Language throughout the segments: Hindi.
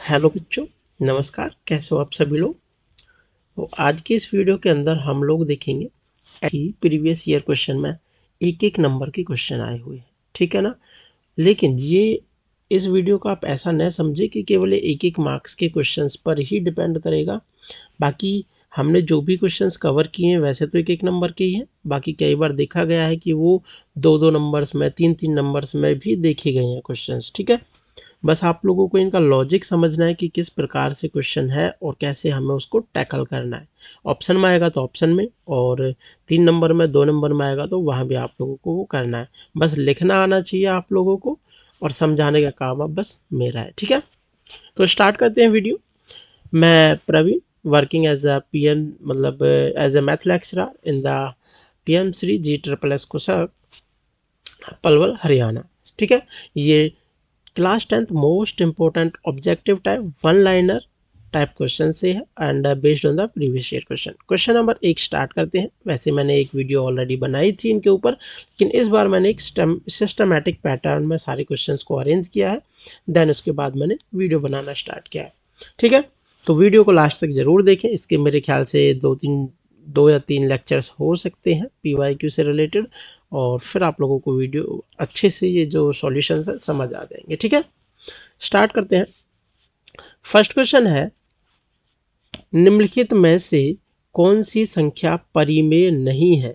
हेलो बच्चों, नमस्कार। कैसे हो आप सभी लोग। तो आज के इस वीडियो के अंदर हम लोग देखेंगे कि प्रीवियस ईयर क्वेश्चन में एक एक नंबर के क्वेश्चन आए हुए हैं, ठीक है ना। लेकिन ये इस वीडियो को आप ऐसा न समझे कि केवल एक एक मार्क्स के क्वेश्चंस पर ही डिपेंड करेगा। बाकी हमने जो भी क्वेश्चंस कवर किए हैं वैसे तो एक एक नंबर के ही हैं। बाकी कई बार देखा गया है कि वो दो दो नंबर्स में, तीन तीन नंबर्स में भी देखे गए हैं क्वेश्चंस, ठीक है। बस आप लोगों को इनका लॉजिक समझना है कि किस प्रकार से क्वेश्चन है और कैसे हमें उसको टैकल करना है। ऑप्शन में आएगा तो ऑप्शन में, और 3 नंबर में, 2 नंबर में आएगा तो वहां भी आप लोगों को वो करना है। बस लिखना आना चाहिए आप लोगों को और समझाने का काम अब बस मेरा है, ठीक है। तो स्टार्ट करते हैं वीडियो। मैं प्रवीण, वर्किंग एज अ पीएन मतलब as a math lecturer in the PM Shri G triple S Kosar, Palwal, Haryana, ठीक है। ये class 10th most important objective type one liner type question से है and based on the previous year question. Question number 1 start करते हैं। वैसे मैंने एक वीडियो ऑलरेडी बनाई थी इनके ऊपर, लेकिन इस बार मैंने एक सिस्टमैटिक पैटर्न में सारे क्वेश्चंस को अरेंज किया है, देन उसके बाद मैंने वीडियो बनाना स्टार्ट किया है, ठीक है। तो वीडियो को लास्ट तक जरूर देखें। इसके मेरे ख्याल से 2 या 3 लेक्चर्स हो सकते हैं PYQ से रिलेटेड, और फिर आप लोगों को वीडियो अच्छे से ये जो सॉल्यूशंस है समझ आ जाएंगे, ठीक है। स्टार्ट करते हैं। फर्स्ट क्वेश्चन है, निम्नलिखित में से कौन सी संख्या परिमेय नहीं है।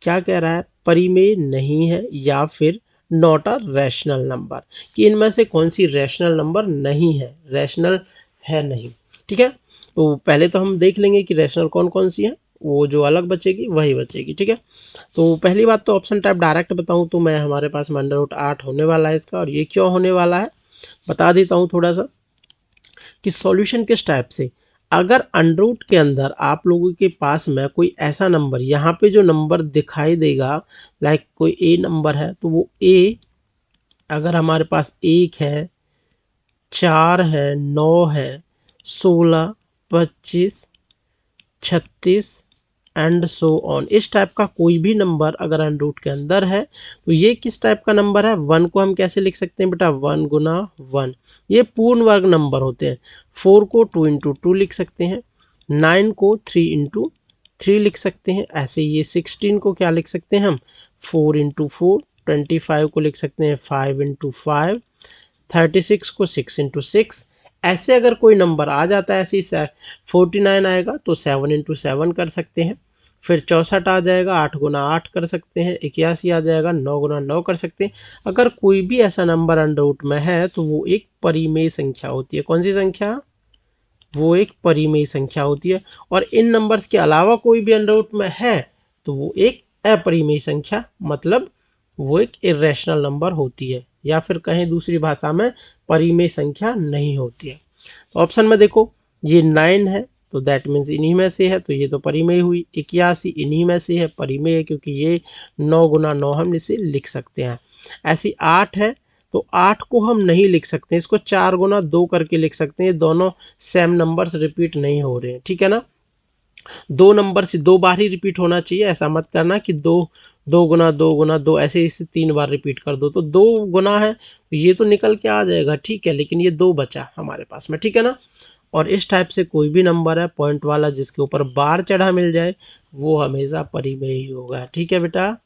क्या कह रहा है, परिमेय नहीं है या फिर नॉट अ रैशनल नंबर, कि इनमें से कौन सी रैशनल नंबर नहीं है, रैशनल है नहीं, ठीक है। तो पहले तो हम देख लेंगे कि रैशनल कौन कौन सी है, वो जो अलग बचेगी वही बचेगी, ठीक है। तो पहली बात तो ऑप्शन टाइप डायरेक्ट बताऊं तो मैं हमारे पास में √8 होने वाला है इसका, और ये क्यों होने वाला है बता देता हूं थोड़ा सा कि सॉल्यूशन किस टाइप से। अगर अंडर के अंदर आप लोगों के पास में कोई ऐसा नंबर, यहाँ पे जो नंबर दिखाई देगा, लाइक कोई ए नंबर है तो वो ए, अगर हमारे पास 1 है, 4 है, 9 है, 16, 25, 36 एंड सो ऑन, इस टाइप का कोई भी नंबर अगर अंडर के अंदर है तो ये किस टाइप का नंबर है। 1 को हम कैसे लिख सकते हैं बेटा, 1 गुना 1, ये पूर्ण वर्ग नंबर होते हैं। 4 को 2 इंटू 2 लिख सकते हैं, 9 को 3 इंटू 3 लिख सकते हैं। ऐसे ये 16 को क्या लिख सकते हैं हम, 4 इंटू 4, 25 को लिख सकते हैं 5 इंटू 5, 36 को 6 इंटू 6। ऐसे अगर कोई नंबर आ जाता है, ऐसे ही 49 आएगा तो 7 इंटू 7 कर सकते हैं। फिर 64 आ जाएगा, 8 गुना 8 कर सकते हैं। 81 आ जाएगा, 9 गुना 9 कर सकते हैं। अगर कोई भी ऐसा नंबर अंडर में है तो वो एक परिमेय संख्या होती है। कौन सी संख्या, वो एक परिमेय संख्या होती है। और इन नंबर्स के अलावा कोई भी अंडर में है तो वो एक अपरिमेय संख्या, मतलब वो एक इरेशनल नंबर होती है, या फिर कहें दूसरी भाषा में परिमेय संख्या नहीं होती है। तो ऑप्शन में देखो, ये 9 है तो दैट मीन्स इन्हीं में से है, तो ये तो परिमेय हुई। 81 इन्हीं में से है, परिमेय है, क्योंकि ये 9 गुना 9 हम इसे लिख सकते हैं। ऐसी 8 है तो 8 को हम नहीं लिख सकते, इसको 4 गुना 2 करके लिख सकते हैं। दोनों सेम नंबर्स रिपीट नहीं हो रहे हैं, ठीक है ना। दो नंबर से 2 बार ही रिपीट होना चाहिए, ऐसा मत करना कि 2 ऐसे इसे 3 बार रिपीट कर दो। तो 2 गुना है तो ये तो निकल के आ जाएगा, ठीक है, लेकिन ये 2 बचा हमारे पास में, ठीक है ना। और इस टाइप से कोई भी नंबर है पॉइंट वाला जिसके ऊपर बार चढ़ा मिल जाए वो हमेशा परिमेय ही होगा, ठीक है बेटा,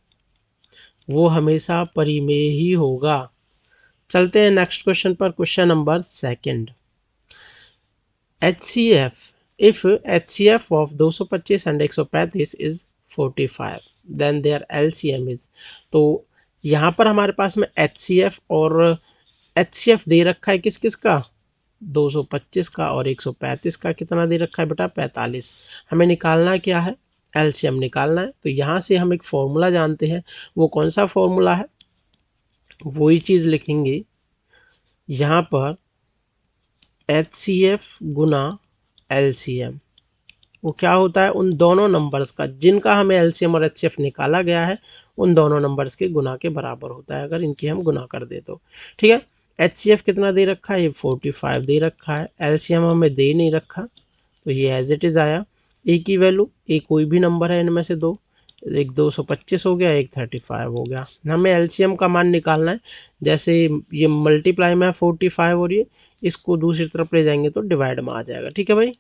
वो हमेशा परिमेय ही होगा। चलते हैं नेक्स्ट क्वेश्चन पर। Question number 2, HCF, if HCF of 225 and 135 is 45, then their LCM is। तो यहाँ पर हमारे पास में HCF और HCF दे रखा है किस किस का, 225 का, और 135 का। कितना दे रखा है बेटा, 45। हमें निकालना क्या है, LCM निकालना है। तो यहाँ से हम एक फॉर्मूला जानते हैं, वो कौन सा फॉर्मूला है, वही चीज लिखेंगे यहाँ पर, HCF गुना LCM। वो क्या होता है, उन दोनों नंबर्स का जिनका हमें LCM और HCF निकाला गया है उन दोनों नंबर्स के गुना के बराबर होता है, अगर इनकी हम गुना कर दे तो, ठीक है। HCF कितना दे रखा है, ये 45 दे रखा है। LCM हमें दे नहीं रखा तो ये एज इट इज आया। ए की वैल्यू, ए कोई भी नंबर है इनमें से 2, एक 225 हो गया, एक 35 हो गया। हमें एलसीएम का मान निकालना है। जैसे ये मल्टीप्लाई में 45 हो रही है, इसको दूसरी तरफ ले जाएंगे तो डिवाइड में आ जाएगा। ठीक है भाई,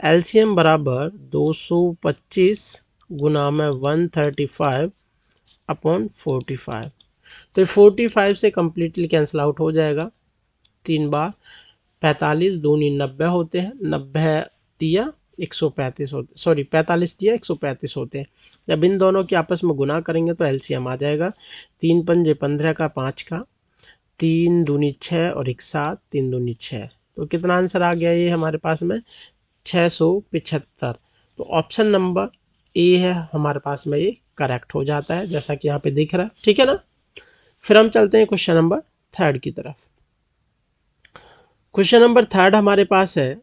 एलसीएम बराबर 225 गुना में 135 अपॉन 45। तो 45 से कंप्लीटली कैंसिल आउट हो जाएगा 3 बार। 45 दूनी 90 होते हैं, 90 दिया 135 होते, सॉरी 45 दिया 135 होते हैं। जब इन दोनों के आपस में गुना करेंगे तो एलसीएम आ जाएगा 3 पंजे 15 का 5 का, 3 दूनी 6 और 1 7, 3 दूनी 6। तो कितना आंसर आ गया ये हमारे पास में 675। तो ऑप्शन नंबर ए है हमारे पास में, ये करेक्ट हो जाता है जैसा कि यहाँ पे दिख रहा है। ठीक है ना, फिर हम चलते हैं क्वेश्चन नंबर 3 की तरफ। क्वेश्चन नंबर 3 हमारे पास है,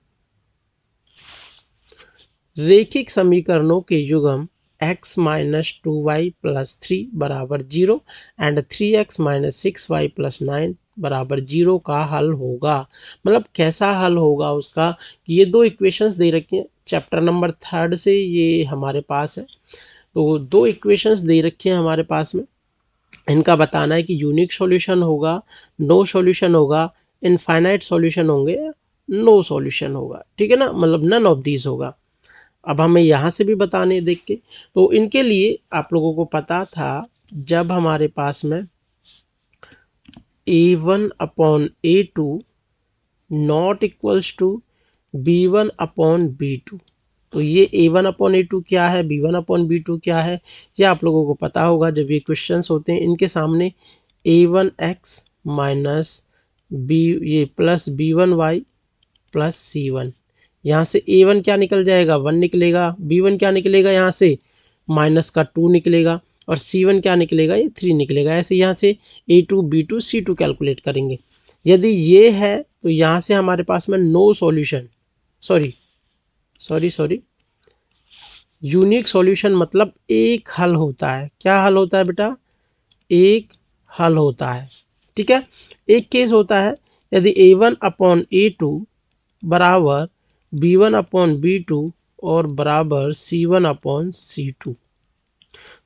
रेखिक समीकरणों के युग्म x माइनस 2y प्लस 3 बराबर 0 and 3x minus 6y plus 9 बराबर 0 का हल होगा। मतलब कैसा हल होगा उसका, ये दो इक्वेशंस दे रखी हैं चैप्टर नंबर 3 से, ये हमारे पास है। तो दो इक्वेशंस दे रखी हैं हमारे पास में, इनका बताना है कि यूनिक सॉल्यूशन होगा, नो सॉल्यूशन होगा, इनफाइनाइट सॉल्यूशन होंगे, नो सॉल्यूशन होगा। ठीक है ना, मतलब नन ऑफ दीज होगा। अब हमें यहाँ से भी बताने देख के, तो इनके लिए आप लोगों को पता था जब हमारे पास में a1 upon a2 not equals to b1 upon b2, तो ये a1 अपॉन a2 क्या है, b1 अपॉन b2 क्या है, ये आप लोगों को पता होगा। जब ये क्वेश्चंस होते हैं इनके सामने a1x माइनस b ये प्लस b1y प्लस c1, यहाँ से a1 क्या निकल जाएगा 1 निकलेगा, b1 क्या निकलेगा यहाँ से माइनस का 2 निकलेगा, और c1 क्या निकलेगा ये 3 निकलेगा। ऐसे यहाँ से a2 b2 c2 कैलकुलेट करेंगे। यदि ये है तो यहाँ से हमारे पास में no solution, sorry unique solution मतलब एक हल होता है। क्या हल होता है बेटा, एक हल होता है। ठीक है, एक केस होता है यदि a1 अपॉन a2 बराबर b1 अपॉन b2 और बराबर c1 अपॉन c2,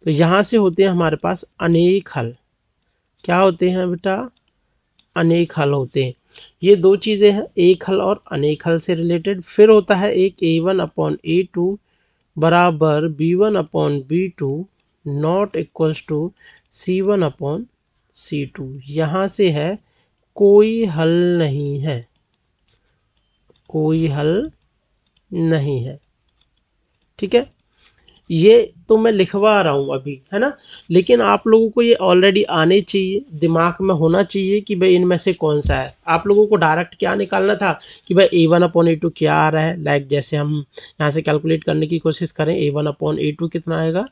तो यहां से होते हैं हमारे पास अनेक हल। क्या होते हैं बेटा, अनेक हल होते हैं। ये दो चीजें हैं, एक हल और अनेक हल से रिलेटेड। फिर होता है एक a1 अपॉन a2 बराबर b1 upon b2 not equals to c1 upon c2। यहां से है कोई हल नहीं है, कोई हल नहीं है। ठीक है, ये तो मैं लिखवा रहा हूं अभी, है ना, लेकिन आप लोगों को ये ऑलरेडी आने चाहिए, दिमाग में होना चाहिए कि भाई इनमें से कौन सा है। आप लोगों को डायरेक्ट क्या निकालना था कि भाई a1 अपॉन a2 क्या आ रहा है। लाइक जैसे हम यहाँ से कैलकुलेट करने की कोशिश करें, a1 अपॉन a2 कितना आएगा,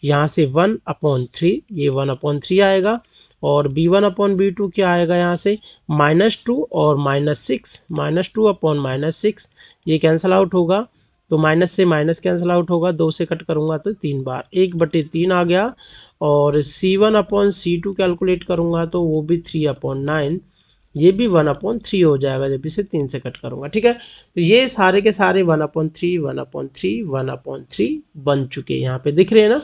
यहाँ से 1 अपॉन 3, ये 1 अपॉन 3 आएगा, और b1 अपॉन b2 क्या आएगा यहाँ से -2 और -6, -2 अपॉन -6, ये कैंसिल आउट होगा, तो माइनस से माइनस कैंसिल आउट होगा, 2 से कट करूंगा तो 3 बार, 1/3 आ गया। और c1 अपॉन c2 कैलकुलेट करूंगा तो वो भी 3 अपॉन 9, ये भी 1 अपॉन 3 हो जाएगा जब इसे 3 से कट करूंगा। ठीक है, तो ये सारे के सारे 1 अपॉन 3 1 अपॉन 3 1 अपॉन 3 बन चुके हैं, यहाँ पे दिख रहे हैं ना।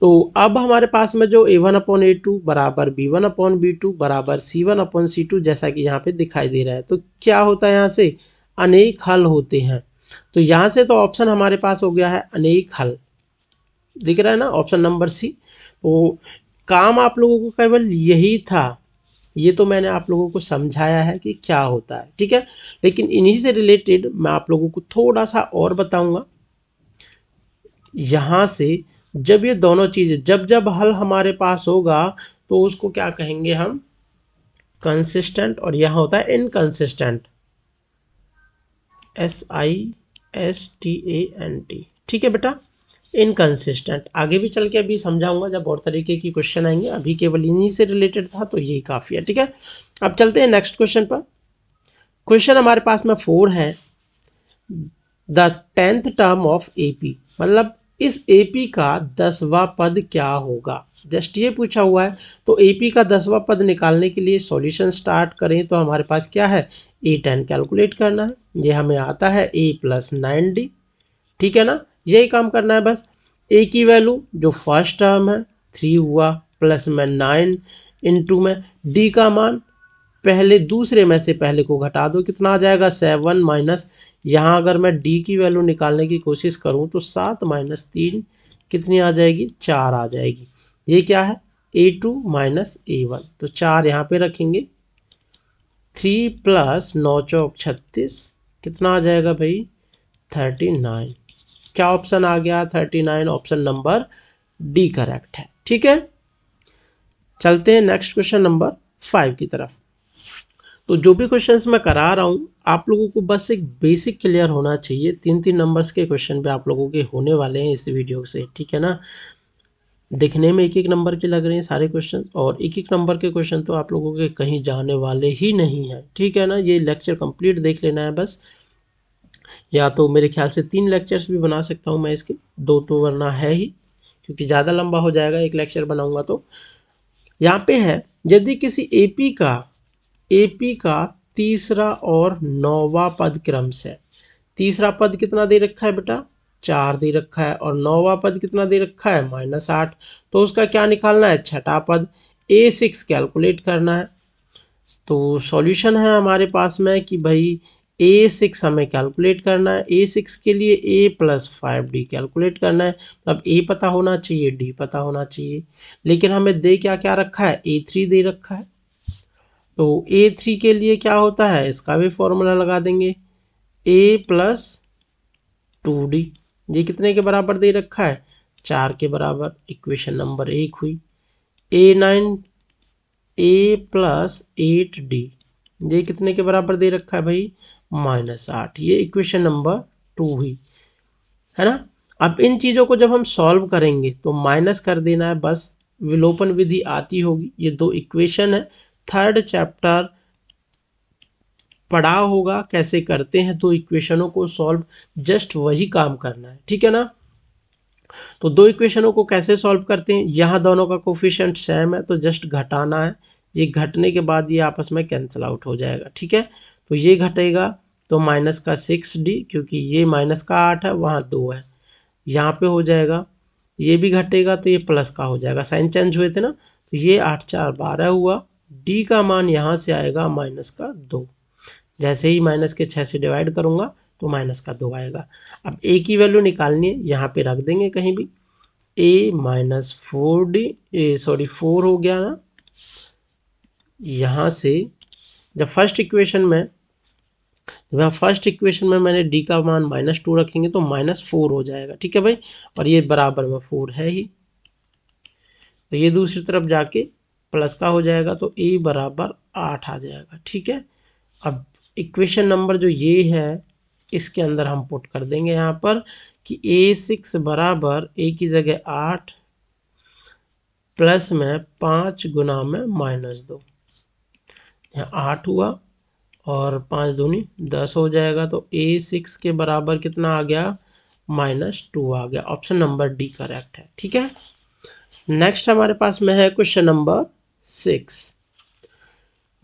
तो अब हमारे पास में जो a1 अपॉन a2 बराबर b1 अपॉन b2 बराबर c1 अपॉन c2 जैसा कि यहाँ पे दिखाई दे रहा है, तो क्या होता है यहाँ से अनेक हल होते हैं। तो यहां से तो ऑप्शन हमारे पास हो गया है अनेक हल, दिख रहा है ना, ऑप्शन नंबर सी। तो काम आप लोगों को केवल यही था, ये तो मैंने आप लोगों को समझाया है कि क्या होता है। ठीक है, लेकिन इन्हीं से रिलेटेड मैं आप लोगों को थोड़ा सा और बताऊंगा। यहां से जब ये दोनों चीजें जब जब हल हमारे पास होगा तो उसको क्या कहेंगे हम, कंसिस्टेंट, और यहां होता है इनकंसिस्टेंट, SISTANT। ठीक है बेटा, इनकंसिस्टेंट आगे भी चल के अभी समझाऊंगा जब और तरीके की क्वेश्चन आएंगे, अभी केवल इन्हीं से रिलेटेड था तो यही काफी है। ठीक है, अब चलते हैं नेक्स्ट क्वेश्चन पर। क्वेश्चन हमारे पास में 4 है, the 10th term of AP, मतलब इस AP का 10वां पद क्या होगा, जस्ट ये पूछा हुआ है। तो AP का 10वां पद निकालने के लिए सॉल्यूशन स्टार्ट करें तो हमारे पास क्या है, A10 कैलकुलेट करना है, ये हमें आता है A + 9D। ठीक है ना, यही काम करना है बस। ए की वैल्यू जो फर्स्ट टर्म है 3 हुआ, प्लस में 9 इंटू में डी का मान पहले दूसरे में से पहले को घटा दो, कितना आ जाएगा 7 माइनस, यहाँ अगर मैं डी की वैल्यू निकालने की कोशिश करूं तो 7 माइनस 3 कितनी आ जाएगी, 4 आ जाएगी। ये क्या है, A2 माइनस A1, तो 4 यहाँ पे रखेंगे, 3 प्लस 9 चौक 36, कितना आ जाएगा भाई 39। क्या ऑप्शन आ गया 39, ऑप्शन नंबर डी करेक्ट है। ठीक है, चलते हैं नेक्स्ट क्वेश्चन नंबर 5 की तरफ। तो जो भी क्वेश्चंस मैं करा रहा हूँ आप लोगों को बस एक बेसिक क्लियर होना चाहिए। 3-3 नंबर्स के क्वेश्चन भी आप लोगों के होने वाले हैं इस वीडियो से, ठीक है ना। देखने में एक एक नंबर के लग रहे हैं सारे क्वेश्चन, और एक एक नंबर के क्वेश्चन तो आप लोगों के कहीं जाने वाले ही नहीं है, ठीक है ना। ये लेक्चर कंप्लीट देख लेना है बस, या तो मेरे ख्याल से 3 लेक्चर्स भी बना सकता हूँ मैं इसके, 2 तो वरना है ही, क्योंकि ज़्यादा लंबा हो जाएगा एक लेक्चर बनाऊंगा तो। यहाँ पे है, यदि किसी एपी का तीसरा और 9वां पद क्रम से, तीसरा पद कितना दे रखा है बेटा 4 दे रखा है, और 9वां पद कितना दे रखा है -8, तो उसका क्या निकालना है, छठा पद A6 कैलकुलेट करना है। तो सॉल्यूशन है हमारे पास में कि भाई A6 हमें कैलकुलेट करना है। A6 के लिए A प्लस 5D कैलकुलेट करना है, मतलब A पता होना चाहिए, D पता होना चाहिए, लेकिन हमें दे क्या क्या रखा है, A3 दे रखा है। तो A3 के लिए क्या होता है, इसका भी फॉर्मूला लगा देंगे, A प्लस 2D, ये कितने के बराबर दे रखा है, 4 के बराबर, इक्वेशन नंबर 1 हुई। A9 A प्लस 8D, ये कितने के बराबर दे रखा है भाई -8, ये इक्वेशन नंबर 2 हुई, है ना। अब इन चीजों को जब हम सॉल्व करेंगे तो माइनस कर देना है बस, विलोपन विधि आती होगी। ये 2 इक्वेशन है, 3rd चैप्टर पढ़ा होगा कैसे करते हैं 2 इक्वेशनों को सॉल्व, जस्ट वही काम करना है, ठीक है ना। तो 2 इक्वेशनों को कैसे सॉल्व करते हैं, यहाँ दोनों का कोफिशिएंट सेम है तो जस्ट घटाना है, ये घटने के बाद ये आपस में कैंसिल आउट हो जाएगा, ठीक है। तो ये घटेगा तो माइनस का 6D, क्योंकि ये माइनस का 8 है वहाँ 2 है, यहाँ पे हो जाएगा। ये भी घटेगा तो ये प्लस का हो जाएगा, साइन चेंज हुए थे ना, तो ये 8 4 12 हुआ। डी का मान यहाँ से आएगा माइनस का 2, जैसे ही माइनस के 6 से डिवाइड करूंगा तो माइनस का 2 आएगा। अब ए की वैल्यू निकालनी है, यहाँ पे रख देंगे कहीं भी, ए माइनस 4D, सॉरी 4 हो गया ना, यहाँ से जब फर्स्ट इक्वेशन में मैंने डी का मान -2 रखेंगे तो -4 हो जाएगा, ठीक है भाई, और ये बराबर में 4 है ही, तो ये दूसरी तरफ जाके प्लस का हो जाएगा, तो ए बराबर 8 आ जाएगा, ठीक है। अब इक्वेशन नंबर जो ये है इसके अंदर हम पुट कर देंगे यहाँ पर कि A6 बराबर ए की जगह 8 प्लस में 5 गुना में -2, यहाँ 8 हुआ और 5 दूनी 10 हो जाएगा, तो A6 के बराबर कितना आ गया -2 आ गया। ऑप्शन नंबर डी करेक्ट है, ठीक है। नेक्स्ट हमारे पास में है question number 6।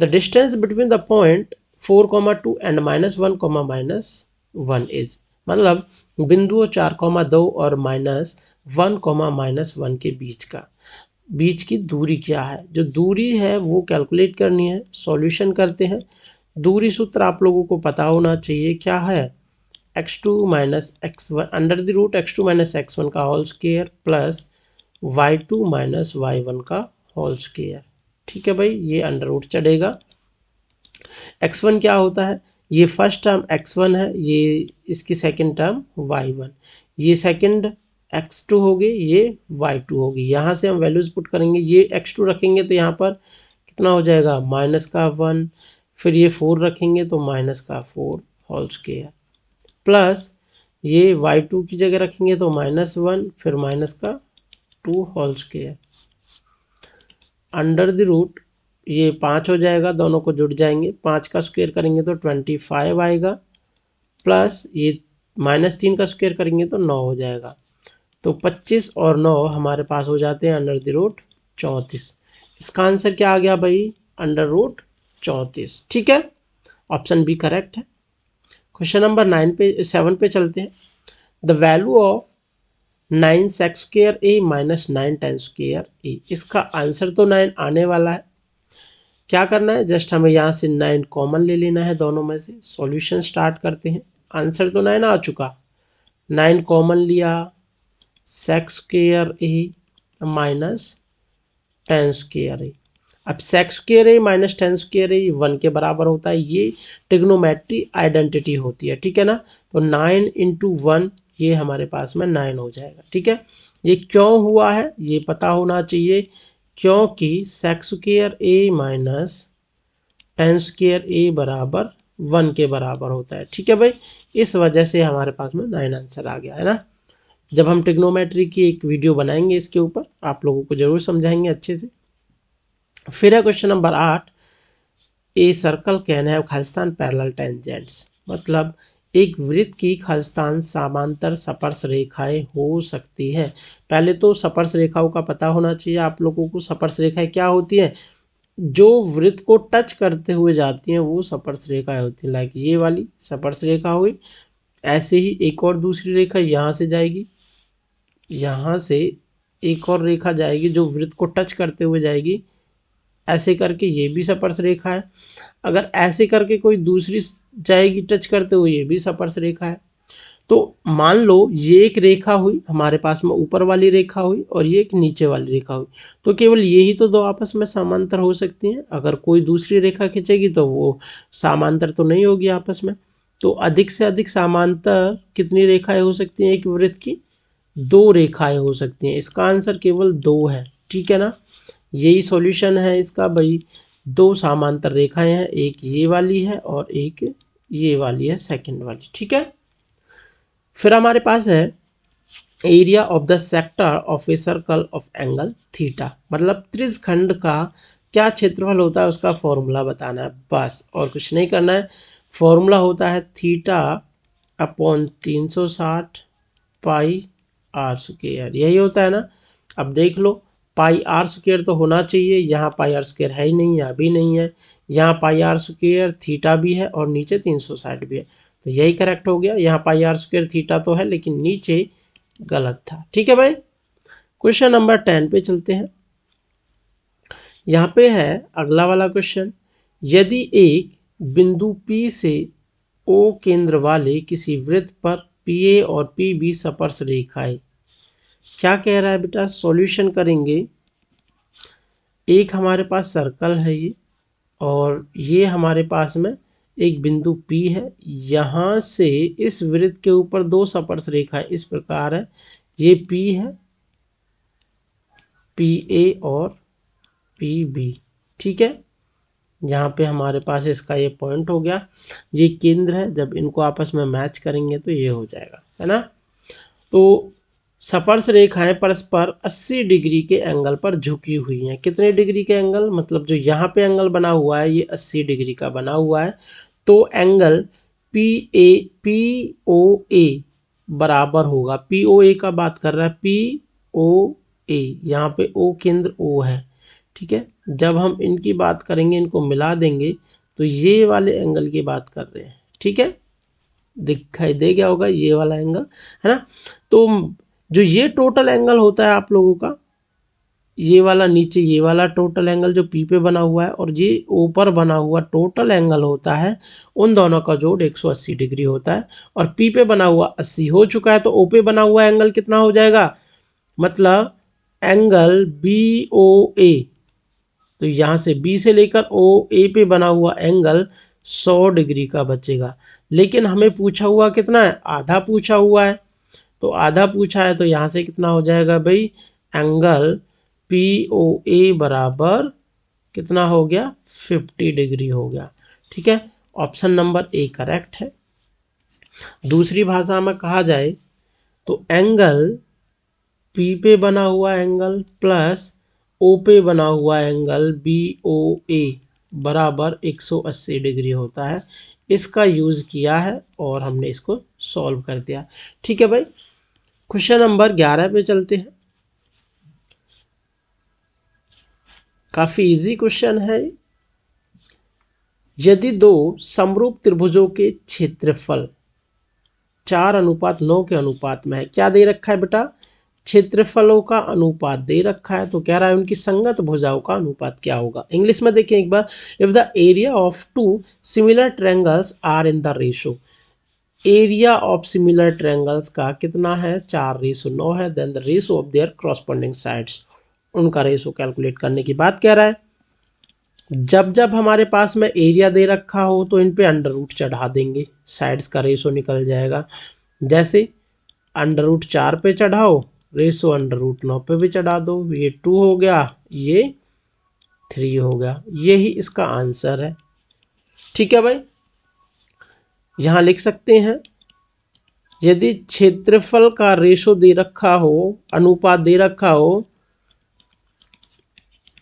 The distance between the point 4,2 and -1, -1 is, मतलब बिंदुओं 4,2 और -1, -1 के बीच की दूरी क्या है। जो दूरी है वो कैलकुलेट करनी है, सॉल्यूशन करते हैं। दूरी सूत्र आप लोगों को पता होना चाहिए, क्या है, x2 - x1 under the root x2 - x1 का whole square plus y2 - y1 का होल स्क्वायर, ठीक है भाई, ये अंडर रूट चढ़ेगा। x1 क्या होता है, ये फर्स्ट टर्म x1 है, ये इसकी सेकंड टर्म y1, ये सेकंड x2 होगी, ये y2 होगी। यहाँ से हम वैल्यूज पुट करेंगे, ये x2 रखेंगे तो यहाँ पर कितना हो जाएगा -1, फिर ये 4 रखेंगे तो -4 होल स्क्वायर, प्लस ये y2 की जगह रखेंगे तो -1, फिर -2 whole square, under the root ये 5 हो जाएगा, दोनों को जुड़ जाएंगे, 5 का स्क्वायर करेंगे तो 25 आएगा, प्लस ये -3 का स्क्वायर करेंगे तो 9 हो जाएगा, तो 25 और 9 हमारे पास हो जाते हैं अंडर द रूट 34। इसका आंसर क्या आ गया भाई, अंडर रूट 34, ठीक है, ऑप्शन बी करेक्ट है। क्वेश्चन नंबर 7 पे चलते हैं। The value of 9 sec square A minus 9 ten square A. इसका आंसर तो 9 आने वाला है। क्या करना है, जस्ट हमें यहाँ से 9 कॉमन ले लेना है दोनों में से। सॉल्यूशन स्टार्ट करते हैं। आंसर तो 9 आ चुका, 9 कॉमन लिया, सेक स्क्वायर ए माइनस 10 स्क्वायर ए। अब सेक स्क्वायर ए माइनस 10 स्क्वायर ए 1 के बराबर होता है। ये ट्रिग्नोमेट्री आइडेंटिटी होती है, ठीक है ना। तो 9 इंटू 1 ये हमारे पास में 9 हो जाएगा, ठीक है। ये क्यों हुआ है ये पता होना चाहिए, क्योंकि सेक स्क्वायर ए माइनस 10 स्क्वायर ए बराबर 1 के बराबर होता है, ठीक है भाई। इस वजह से हमारे पास में 9 आंसर आ गया है ना। जब हम ट्रिग्नोमेट्री की एक वीडियो बनाएंगे इसके ऊपर, आप लोगों को जरूर समझाएंगे अच्छे से। फिर है question number 8, a circle can have Khalistan parallel tangents. मतलब एक वृत्त की खालिस्तान समांतर स्पर्श रेखाएं हो सकती है। पहले तो स्पर्श रेखाओं का पता होना चाहिए आप लोगों को। स्पर्श रेखाएं क्या होती हैं, जो वृत्त को टच करते हुए जाती हैं वो स्पर्श रेखाएं होती हैं। लाइक ये वाली स्पर्श रेखा हुई, ऐसे ही एक और दूसरी रेखा यहाँ से जाएगी, यहाँ से एक और रेखा जाएगी जो वृत्त को टच करते हुए जाएगी, ऐसे करके ये भी स्पर्श रेखा है। अगर ऐसे करके कोई दूसरी जाएगी टच करते हुए, ये भी स्पर्श रेखा है। तो मान लो ये एक रेखा हुई हमारे पास में, ऊपर वाली रेखा हुई, और ये एक नीचे वाली रेखा हुई। तो केवल यही तो दो आपस में समांतर हो सकती हैं। अगर कोई दूसरी रेखा खींचेगी तो वो समांतर तो नहीं होगी आपस में। तो अधिक से अधिक समांतर कितनी रेखाएं हो सकती हैं एक वृत्त की, 2 रेखाएं हो सकती हैं। इसका आंसर केवल 2 है, ठीक है ना। यही सॉल्यूशन है इसका भाई। 2 समांतर रेखाएं हैं, एक ये वाली है और एक ये वाली है, सेकंड वाली, ठीक है। फिर हमारे पास है area of the sector of a circle of angle theta. मतलब त्रिज्यखंड का क्या क्षेत्रफल होता है उसका फॉर्मूला बताना है बस, और कुछ नहीं करना है। फॉर्मूला होता है theta upon 360 pi r square, यही होता है ना। अब देख लो, पाई आर स्क्वायर तो होना चाहिए, यहाँ पाई आर स्क्वायर है ही नहीं, यहाँ भी नहीं है। यहाँ पाई आर स्क्वायर थीटा भी है और नीचे 360 भी है, तो यही करेक्ट हो गया। यहाँ पाई आर स्क्वायर थीटा तो है लेकिन नीचे गलत था, ठीक है भाई। क्वेश्चन नंबर 10 पे चलते हैं। यहाँ पे है अगला वाला क्वेश्चन, यदि एक बिंदु P से O केंद्र वाले किसी वृत्त पर PA और PB स्पर्श रेखाएं। क्या कह रहा है बेटा, सॉल्यूशन करेंगे। एक हमारे पास सर्कल है ये, और ये हमारे पास में एक बिंदु P है। यहां से इस वृत्त के ऊपर 2 स्पर्श रेखा इस प्रकार है, ये P है, PA और PB, ठीक है। यहाँ पे हमारे पास इसका ये पॉइंट हो गया, ये केंद्र है। जब इनको आपस में मैच करेंगे तो ये हो जाएगा, है ना। तो स्पर्श रेखाएं परस्पर 80 डिग्री के एंगल पर झुकी हुई हैं। कितने डिग्री के एंगल, मतलब जो यहाँ पे एंगल बना हुआ है ये 80 डिग्री का बना हुआ है। तो एंगल POA बराबर होगा, POA का बात कर रहा है, POA, यहाँ पे O केंद्र O है, ठीक है। जब हम इनकी बात करेंगे, इनको मिला देंगे तो ये वाले एंगल की बात कर रहे हैं, ठीक है। दिखाई दे गया होगा ये वाला एंगल, है ना। तो जो ये टोटल एंगल होता है आप लोगों का, ये वाला नीचे ये वाला टोटल एंगल जो P पे बना हुआ है और ये ऊपर बना हुआ टोटल एंगल होता है, उन दोनों का जोड़ 180 डिग्री होता है। और P पे बना हुआ 80 हो चुका है, तो O पे बना हुआ एंगल कितना हो जाएगा, मतलब एंगल BOA। तो यहां से B से लेकर OA पे बना हुआ एंगल 100 डिग्री का बचेगा। लेकिन हमें पूछा हुआ कितना है, आधा पूछा हुआ है। तो आधा पूछा है तो यहां से कितना हो जाएगा भाई, एंगल POA बराबर कितना हो गया, 50 डिग्री हो गया, ठीक है। ऑप्शन नंबर ए करेक्ट है। दूसरी भाषा में कहा जाए तो एंगल P पे बना हुआ एंगल प्लस O पे बना हुआ एंगल BOA बराबर 180 डिग्री होता है। इसका यूज किया है और हमने इसको सॉल्व कर दिया, ठीक है भाई। क्वेश्चन नंबर 11 पे चलते हैं। काफी इजी क्वेश्चन है। यदि 2 समरूप त्रिभुजों के क्षेत्रफल 4:9 के अनुपात में है। क्या दे रखा है बेटा, क्षेत्रफलों का अनुपात दे रखा है, तो कह रहा है उनकी संगत भुजाओं का अनुपात क्या होगा। इंग्लिश में देखिए एक बार, if the area of two similar triangles are in the ratio, area of similar triangles का कितना है, 4:9 है, then the ratio of their corresponding sides, उनका रेशो कैलकुलेट करने की बात कह रहा है। जब जब हमारे पास में एरिया दे रखा हो तो इन पे अंडर रूट चढ़ा देंगे, साइड्स का रेशो निकल जाएगा। जैसे अंडर रूट 4 पे चढ़ाओ, रेशो अंडर रूट 9 पे भी चढ़ा दो, ये 2 हो गया, ये 3 हो गया, यही इसका आंसर है। ठीक है भाई, यहां लिख सकते हैं, यदि क्षेत्रफल का रेशो दे रखा हो, अनुपात दे रखा हो,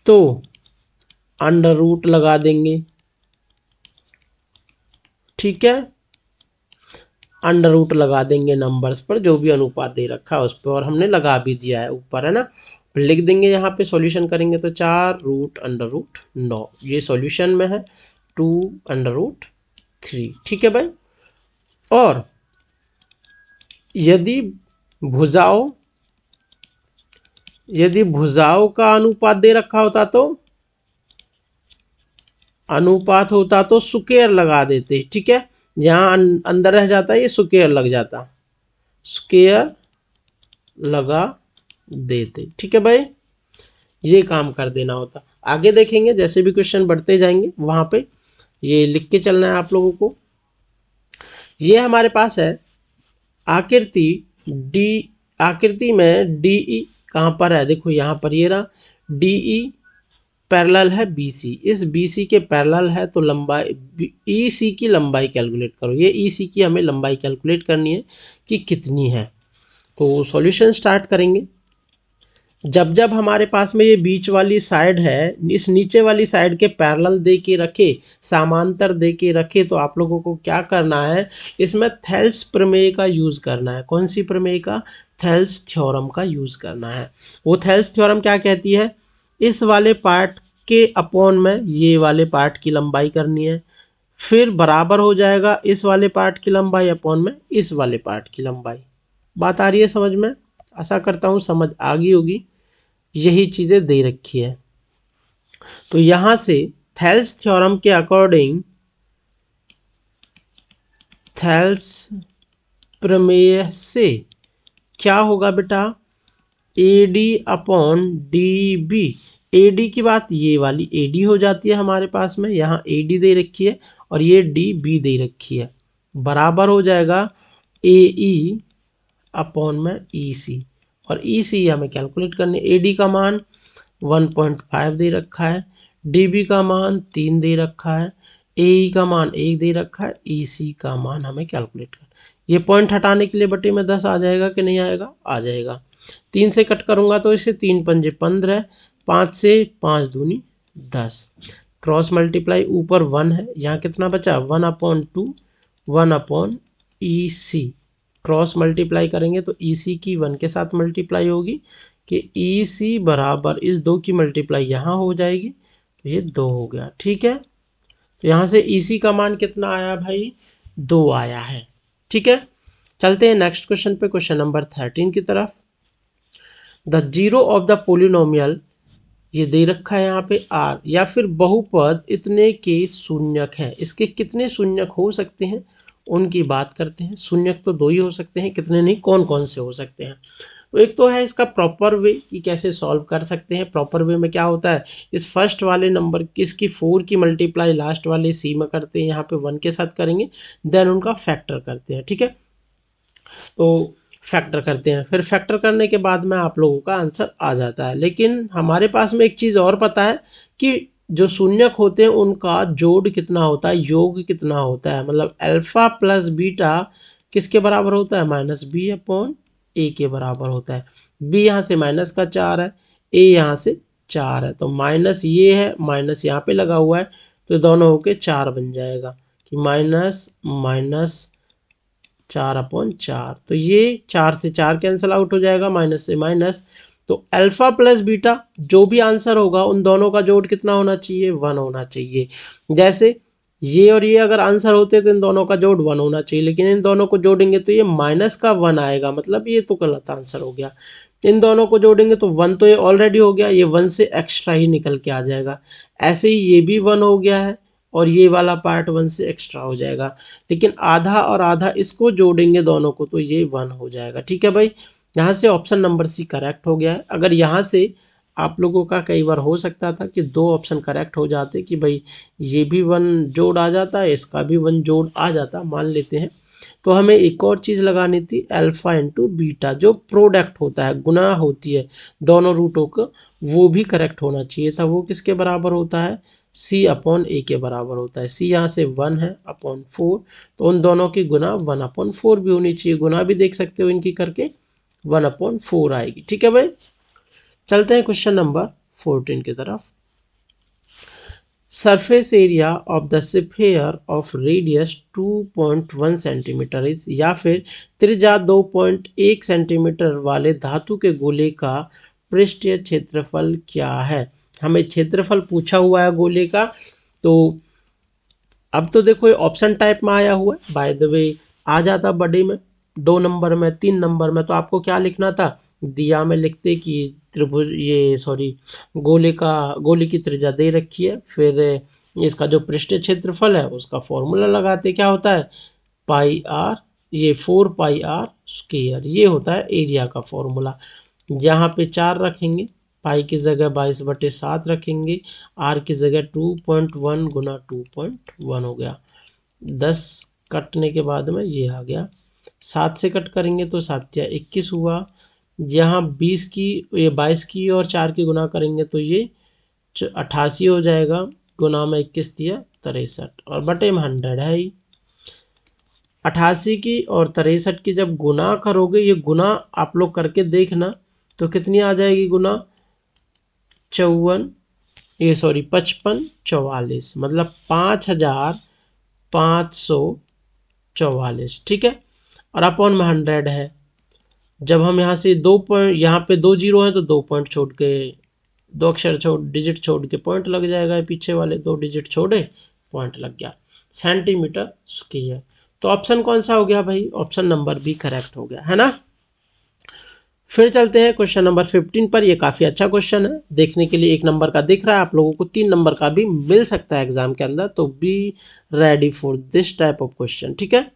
तो अंडर रूट लगा देंगे। ठीक है, अंडर रूट लगा देंगे नंबर्स पर, जो भी अनुपात दे रखा है उस पर, और हमने लगा भी दिया है ऊपर, है ना। लिख देंगे यहाँ पे, सॉल्यूशन करेंगे तो 4 रूट अंडर रूट 9, ये सॉल्यूशन में है, 2 अंडर रूट 3। ठीक है भाई, और यदि भुजाओं का अनुपात दे रखा होता तो स्क्वायर लगा देते। ठीक है, यहां अंदर रह जाता है, ये स्क्वायर लग जाता, स्क्वायर लगा देते। ठीक है भाई, ये काम कर देना होता। आगे देखेंगे, जैसे भी क्वेश्चन बढ़ते जाएंगे वहां पे ये लिख के चलना है आप लोगों को। ये हमारे पास है आकृति डी, आकृति में डीई कहां पर है, देखो यहां पर ये रहा, डीई पैरेलल है बीसी, इस बीसी के पैरेलल है, तो लंबाई ईसी की लंबाई कैलकुलेट करो। ये ईसी की हमें लंबाई कैलकुलेट करनी है कि कितनी है। तो सॉल्यूशन स्टार्ट करेंगे। जब जब हमारे पास में ये बीच वाली साइड है, इस नीचे वाली साइड के पैरेलल दे के रखे, समांतर दे के रखे, तो आप लोगों को क्या करना है, इसमें थेल्स प्रमेय का यूज करना है। कौन सी प्रमेय का, थेल्स थ्योरम का यूज करना है। वो थेल्स थ्योरम क्या कहती है, इस वाले पार्ट के अपॉन में ये वाले पार्ट की लंबाई करनी है, फिर बराबर हो जाएगा इस वाले पार्ट की लंबाई अपॉन में इस वाले पार्ट की लंबाई। बात आ रही है समझ में, आशा करता हूं समझ आ गई होगी। यही चीजें दे रखी है, तो यहां से थेल्स थ्योरम के अकॉर्डिंग, थेल्स प्रमेय से क्या होगा बेटा, AD upon D B, AD की बात ये वाली एडी हो जाती है हमारे पास में, यहाँ एडी दे रखी है और ये डी बी दे रखी है, बराबर हो जाएगा एई अपॉन में ईसी, और ईसी हमें कैलकुलेट करने, एडी का मान 1.5 दे रखा है, डीबी का मान 3 दे रखा है, एई का मान 1 दे रखा है, ईसी का मान हमें कैलकुलेट करना। ये पॉइंट हटाने के लिए बटे में 10 आ जाएगा कि नहीं आएगा, आ जाएगा। 3 से कट करूंगा तो इसे 3 पंजे 15, 5 से 5 दूनी 10, क्रॉस मल्टीप्लाई, ऊपर 1 है, यहाँ कितना बचा 1/2, 1/ई सी, क्रॉस मल्टीप्लाई करेंगे तो ई सी की 1 के साथ मल्टीप्लाई होगी, कि ई सी बराबर इस 2 की मल्टीप्लाई यहाँ हो जाएगी, तो ये 2 हो गया। ठीक है, तो यहाँ से ई सी का मान कितना आया भाई, 2 आया है। ठीक है, चलते हैं नेक्स्ट क्वेश्चन पे, क्वेश्चन नंबर 13 की तरफ। The zero of the polynomial, ये दे रखा है यहाँ पे आर, या फिर बहुपद इतने के शून्यक है, इसके कितने शून्यक हो सकते हैं उनकी बात करते हैं। शून्यक तो 2 ही हो सकते हैं, कितने नहीं, कौन कौन से हो सकते हैं। तो एक तो है इसका प्रॉपर वे कि कैसे सॉल्व कर सकते हैं। प्रॉपर वे में क्या होता है, इस फर्स्ट वाले नंबर किसकी 4 की मल्टीप्लाई लास्ट वाले सी में करते हैं, यहाँ पे 1 के साथ करेंगे, देन उनका फैक्टर करते हैं। ठीक है, तो फैक्टर करते हैं, फिर फैक्टर करने के बाद में आप लोगों का आंसर आ जाता है। लेकिन हमारे पास में एक चीज और पता है कि जो शून्यक होते हैं उनका जोड़ कितना होता है, योग कितना होता है, मतलब अल्फा प्लस बीटा किसके बराबर होता है, -b/a के बराबर होता है। b यहाँ से माइनस का 4 है, a यहाँ से 4 है, तो माइनस ये है, माइनस यहाँ पे लगा हुआ है, तो दोनों होके 4 बन जाएगा, कि माइनस माइनस 4/4, तो ये 4 से 4 कैंसिल आउट हो जाएगा, माइनस से माइनस, तो अल्फा प्लस बीटा जो भी आंसर होगा उन दोनों का जोड़ कितना होना चाहिए, 1 होना चाहिए। जैसे ये और ये अगर आंसर होते तो इन दोनों का जोड़ 1 होना चाहिए, लेकिन इन दोनों को जोड़ेंगे तो ये -1 आएगा, मतलब ये तो गलत आंसर हो गया। इन दोनों को जोड़ेंगे तो 1 तो ये ऑलरेडी हो गया, ये 1 से एक्स्ट्रा ही निकल के आ जाएगा। ऐसे ही ये भी 1 हो गया है और ये वाला पार्ट 1 से एक्स्ट्रा हो जाएगा, लेकिन आधा और आधा इसको जोड़ेंगे दोनों को तो ये 1 हो जाएगा। ठीक है भाई, यहाँ से ऑप्शन नंबर सी करेक्ट हो गया है। अगर यहाँ से आप लोगों का कई बार हो सकता था कि 2 ऑप्शन करेक्ट हो जाते कि भाई ये भी 1 जोड़ आ जाता है, इसका भी 1 जोड़ आ जाता, मान लेते हैं, तो हमें एक और चीज लगानी थी, अल्फा इंटू बीटा, जो प्रोडक्ट होता है, गुना होती है दोनों रूटों का, वो भी करेक्ट होना चाहिए था। वो किसके बराबर होता है, सी अपॉन ए के बराबर होता है। सी यहाँ से 1 है अपॉन 4, तो उन दोनों की गुना 1 अपॉन 4 भी होनी चाहिए। गुना भी देख सकते हो इनकी करके, 1 अपॉन 4 आएगी। ठीक है भाई, चलते हैं क्वेश्चन नंबर 14 की तरफ। Surface area of the sphere of radius 2.1 centimetre is, या फिर त्रिज्या 2.1 सेंटीमीटर वाले धातु के गोले का पृष्ठीय क्षेत्रफल क्या है। हमें क्षेत्रफल पूछा हुआ है गोले का, तो अब तो देखो ये ऑप्शन टाइप में आया हुआ है। बाय द वे आ जाता बड़े में, 2 नंबर में, 3 नंबर में, तो आपको क्या लिखना था, दिया में लिखते कि त्रिभुज गोले की त्रिज्या दे रखी है, फिर इसका जो पृष्ठीय क्षेत्रफल है उसका फॉर्मूला लगाते, क्या होता है पाई आर, ये 4 पाई आर स्क्वायर, ये होता है एरिया का फॉर्मूला। यहाँ पे 4 रखेंगे, पाई की जगह 22/7 रखेंगे, आर की जगह 2.1 गुना 2.1 हो गया। 10 कटने के बाद में ये आ गया, 7 से कट करेंगे तो 7 या 21 हुआ। यहाँ 22 की और 4 की गुना करेंगे तो ये 88 हो जाएगा, गुना में 21 दिया 63, और बटे में 100 है ही। 88 की और 63 की जब गुना करोगे, ये गुना आप लोग करके देखना तो कितनी आ जाएगी गुना, 55 44, मतलब 5544। ठीक है, और अपॉन में 100 है। जब हम यहाँ से 2 पॉइंट, यहाँ पे 2 जीरो है तो 2 पॉइंट छोड़ के, 2 अक्षर छोड़, डिजिट छोड़ के पॉइंट लग जाएगा, पीछे वाले 2 डिजिट छोड़े पॉइंट लग गया, सेंटीमीटर स्क्वायर। तो ऑप्शन कौन सा हो गया भाई, ऑप्शन नंबर बी करेक्ट हो गया है ना। फिर चलते हैं क्वेश्चन नंबर 15 पर। ये काफी अच्छा क्वेश्चन है, देखने के लिए 1 नंबर का दिख रहा है, आप लोगों को 3 नंबर का भी मिल सकता है एग्जाम के अंदर, तो be ready for this type of question. ठीक है,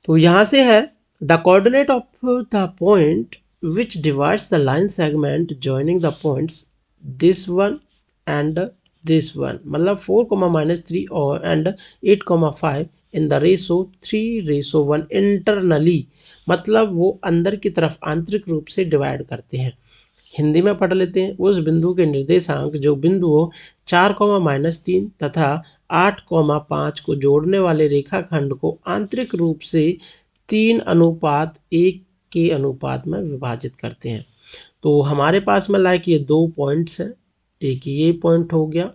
तो यहां से है the coordinate of the point which divides the line segment joining the points this one and this one, मतलब 4, -3 और and 8, 5 in the ratio 3:1 internally, मतलब वो अंदर की तरफ आंतरिक रूप से डिवाइड करते हैं। हिंदी में पढ़ लेते हैं, उस बिंदु के निर्देशांक जो बिंदुओं 4, -3 तथा 8, 5 को जोड़ने वाले रेखाखंड को आंतरिक रूप से 3:1 के अनुपात में विभाजित करते हैं। तो हमारे पास में लाइक ये 2 पॉइंट्स हैं, एक ये पॉइंट हो गया,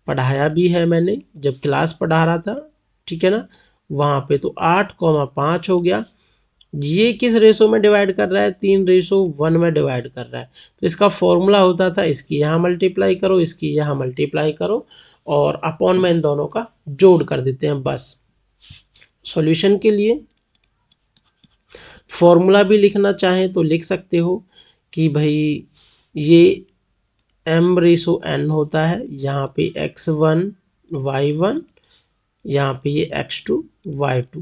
पढ़ाया भी है मैंने जब क्लास पढ़ा रहा था, ठीक है ना, वहां पे तो 8, 5 हो गया। ये किस रेशो में डिवाइड कर रहा है, 3:1 में डिवाइड कर रहा है। तो इसका फॉर्मूला होता था, इसकी यहाँ मल्टीप्लाई करो, इसकी यहाँ मल्टीप्लाई करो, और अपॉन में इन दोनों का जोड़ कर देते हैं बस। सॉल्यूशन के लिए फॉर्मूला भी लिखना चाहें तो लिख सकते हो कि भाई ये m/n होता है, यहाँ पे x1 y1, यहाँ पे ये x2 y2।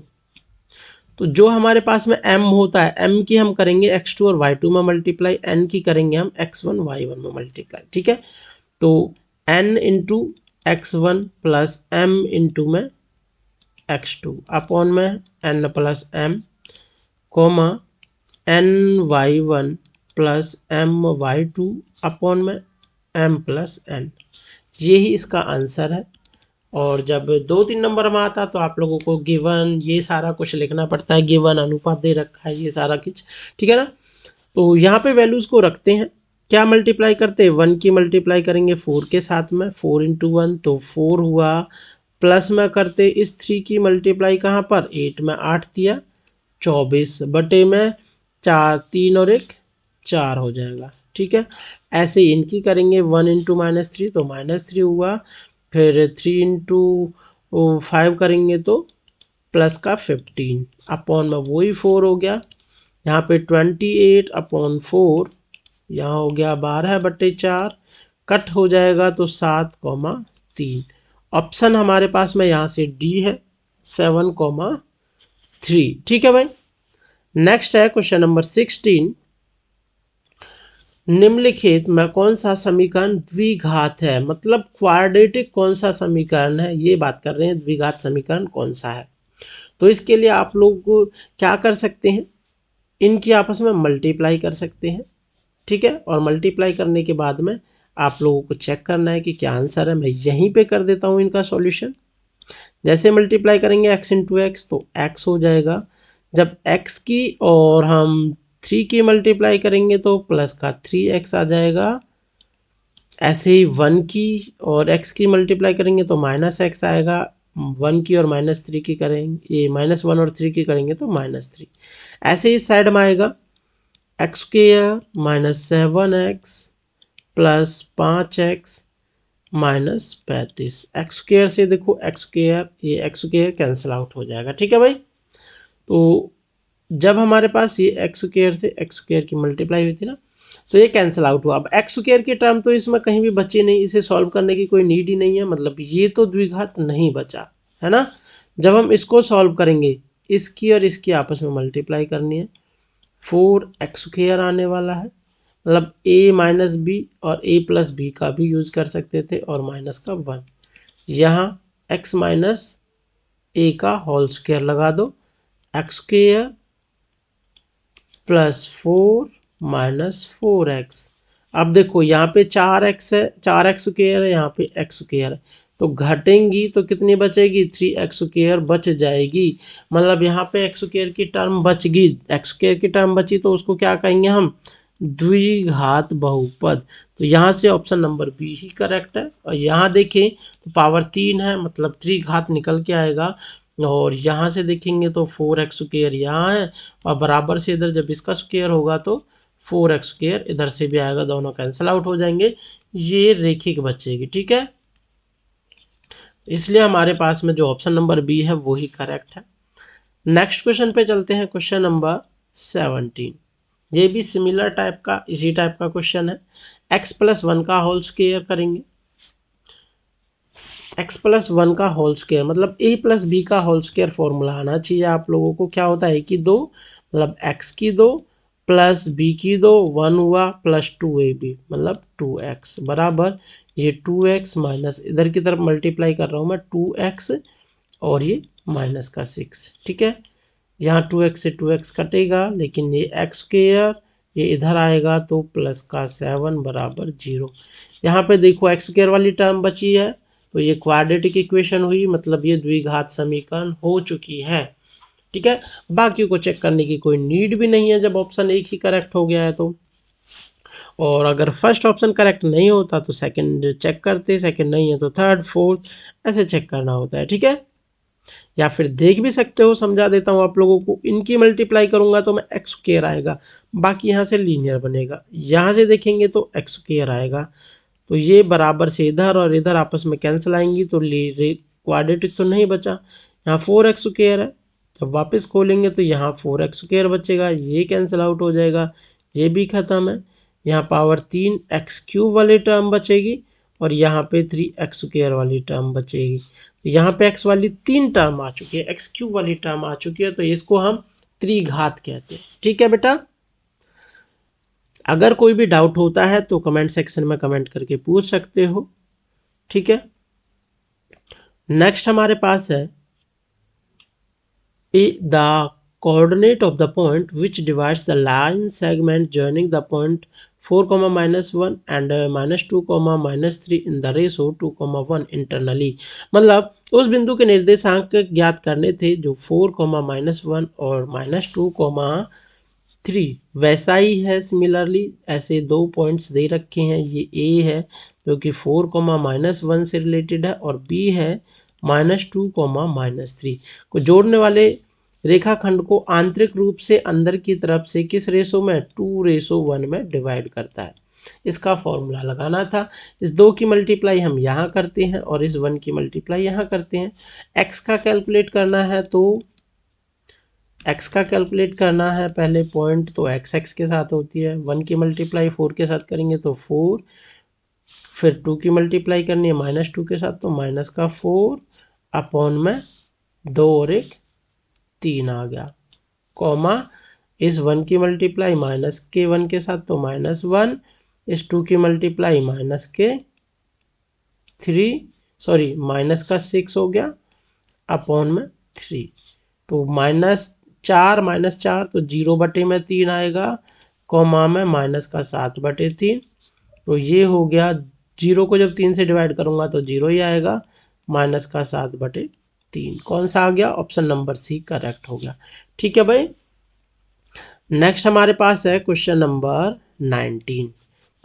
तो जो हमारे पास में m होता है, m की हम करेंगे x2 और y2 में मल्टीप्लाई, n की करेंगे हम x1 y1 में मल्टीप्लाई। ठीक है, तो n into x1 plus m into में x2 अपॉन में n plus m, comma n y1 plus m y2 upon में m प्लस n। यही इसका आंसर है। और जब 2-3 नंबर में आता तो आप लोगों को गिवन ये सारा कुछ लिखना पड़ता है, गिवन अनुपात दे रखा है, ये सारा कुछ, ठीक है ना। तो यहाँ पे वैल्यूज को रखते हैं, क्या मल्टीप्लाई करते हैं, 1 की मल्टीप्लाई करेंगे 4 के साथ में, 4 × 1 तो 4 हुआ, प्लस में करते इस 3 की मल्टीप्लाई कहाँ पर, 8 में 8 दिया 24, बटे में 4, 3 और 1 4 हो जाएगा। ठीक है, ऐसे इनकी करेंगे, 1 × -3 तो -3 हुआ, फिर 3 × 5 करेंगे तो प्लस का 15 अपॉन में वही 4 हो गया, यहाँ पे 28/4, यहाँ हो गया 12/4, कट हो जाएगा तो 7,3। ऑप्शन हमारे पास में यहाँ से डी है 7,3। ठीक है भाई। नेक्स्ट है क्वेश्चन नंबर 16। निम्नलिखित में कौन सा समीकरण द्विघात है, मतलब क्वाड्रेटिक कौन सा समीकरण है, ये बात कर रहे हैं द्विघात समीकरण कौन सा है। तो इसके लिए आप लोग क्या कर सकते हैं, इनकी आपस में मल्टीप्लाई कर सकते हैं। ठीक है, और मल्टीप्लाई करने के बाद में आप लोगों को चेक करना है कि क्या आंसर है। मैं यहीं पे कर देता हूं इनका सॉल्यूशन। जैसे मल्टीप्लाई करेंगे x इंटू एक्स तो x हो जाएगा, जब x की और हम 3 की मल्टीप्लाई करेंगे तो प्लस का 3x आ जाएगा। ऐसे ही 1 की और x की मल्टीप्लाई करेंगे तो माइनस एक्स आएगा। 1 की और -3 की करेंगे, ये -1 और 3 की करेंगे तो -3। ऐसे ही साइड में आएगा x square -7x plus 5x -35। X square से देखो एक्स स्क्वायर, ये एक्स स्क्वायर कैंसिल आउट हो जाएगा। ठीक है भाई। तो जब हमारे पास ये एक्स स्क्वायर से एक्स स्क्वायर की मल्टीप्लाई हुई थी ना, तो ये कैंसिल आउट हुआ। अब एक्स स्क्वायर की टर्म तो इसमें कहीं भी बची नहीं, इसे सॉल्व करने की कोई नीड ही नहीं है, मतलब ये तो द्विघात नहीं बचा है ना। जब हम इसको सॉल्व करेंगे, इसकी और इसकी आपस में मल्टीप्लाई करनी है, 4x² आने वाला है, मतलब a माइनस बी और a प्लस बी का भी यूज कर सकते थे और माइनस का 1। यहाँ x माइनस a का होल स्क्वायर लगा दो, x² प्लस 4 माइनस 4x। अब देखो यहाँ पे 4x है, 4x² है, यहाँ पे x² है, तो घटेंगी तो कितनी बचेगी, 3x² बच जाएगी। मतलब यहाँ पे x² की टर्म बच गई, x² की टर्म बची तो उसको क्या कहेंगे हम, द्विघात बहुपद। तो यहाँ से ऑप्शन नंबर बी ही करेक्ट है। और यहाँ देखें तो पावर 3 है, मतलब त्रिघात निकल के आएगा। और यहाँ से देखेंगे तो 4x² यहाँ है, और बराबर से इधर जब इसका स्क्वायर होगा तो 4x² इधर से भी आएगा, दोनों कैंसिल आउट हो जाएंगे, ये रेखिक बचेगी। ठीक है, इसलिए हमारे पास में जो ऑप्शन नंबर बी है वो ही करेक्ट है। नेक्स्ट क्वेश्चन पे चलते हैं, क्वेश्चन नंबर 17। ये भी सिमिलर टाइप का, इसी टाइप का क्वेश्चन है। x+1 का होल स्क्वायर करेंगे, x+1 का होल स्क्वायर मतलब a प्लस बी का होल स्क्वायर फॉर्मूला आना चाहिए आप लोगों को। क्या होता है कि 2 मतलब x की 2 प्लस b की 2, 1 हुआ, प्लस 2ab मतलब 2x बराबर ये 2x माइनस इधर की तरफ मल्टीप्लाई कर रहा हूं मैं 2x और ये माइनस का 6। ठीक है, यहाँ 2x से 2x कटेगा, लेकिन ये x² ये इधर आएगा तो प्लस का 7 बराबर 0। यहाँ पे देखो x² वाली टर्म बची है, तो ये क्वाड्रेटिक इक्वेशन हुई, मतलब ये द्विघात समीकरण हो चुकी है। ठीक है, बाकी को चेक करने की कोई नीड भी नहीं है जब ऑप्शन एक ही करेक्ट हो गया है तो। और अगर फर्स्ट ऑप्शन करेक्ट नहीं होता तो सेकंड चेक करते, सेकंड नहीं है तो थर्ड फोर्थ ऐसे चेक करना होता है। ठीक है, या फिर देख भी सकते हो, समझा देता हूं आप लोगों को। इनकी मल्टीप्लाई करूंगा तो मैं x² आएगा, बाकी यहाँ से लीनियर बनेगा। यहाँ से देखेंगे तो x² आएगा, तो ये बराबर से इधर और इधर आपस में कैंसिल आएंगी, तो क्वाड्रेटिक तो नहीं बचा। यहाँ 4x² है, जब वापस खोलेंगे तो यहाँ 4x² बचेगा, ये कैंसिल आउट हो जाएगा, ये भी खत्म है। यहाँ पावर 3x³ वाली टर्म बचेगी और यहाँ पे 3x² वाली टर्म बचेगी। तो यहाँ पे x वाली 3 टर्म आ चुकी है, x³ वाली टर्म आ चुकी है, तो इसको हम त्रिघात कहते हैं। ठीक है बेटा, अगर कोई भी डाउट होता है तो कमेंट सेक्शन में कमेंट करके पूछ सकते हो। ठीक है, नेक्स्ट हमारे पास है the coordinate of the point which divides the line segment joining the point 4, -1 and -2, -3 in the ratio 2, 1 internally। मतलब उस बिंदु के निर्देशांक ज्ञात करने थे जो 4, -1 और -2, 3 वैसा ही है। सिमिलरली ऐसे दो पॉइंट्स दे रखे हैं, ये A है जो कि 4, -1 से रिलेटेड है और B है -2, -3 को जोड़ने वाले रेखाखंड को आंतरिक रूप से अंदर की तरफ से किस रेशो में, 2:1 में डिवाइड करता है। इसका फॉर्मूला लगाना था। इस 2 की मल्टीप्लाई हम यहाँ करते हैं और इस 1 की मल्टीप्लाई यहाँ करते हैं। x का कैलकुलेट करना है तो एक्स का कैलकुलेट करना है पहले पॉइंट, तो एक्स एक्स के साथ होती है, 1 की मल्टीप्लाई 4 के साथ करेंगे तो 4, फिर 2 की मल्टीप्लाई करनी है -2 के साथ तो माइनस का 4 अपॉन में 2 और 1 3 आ गया, कॉमा इस 1 की मल्टीप्लाई माइनस के 1 के साथ तो -1, इस 2 की मल्टीप्लाई माइनस के 3 सॉरी माइनस का 6 हो गया अपॉन में 3, तो -4 तो 0/3 आएगा, कॉमा में माइनस का 7/3, तो ये हो गया, 0 को जब 3 से डिवाइड करूंगा तो 0 ही आएगा, माइनस का 7/3 कौन सा आ गया, ऑप्शन नंबर सी करेक्ट हो गया। ठीक है भाई, नेक्स्ट हमारे पास है question number 19।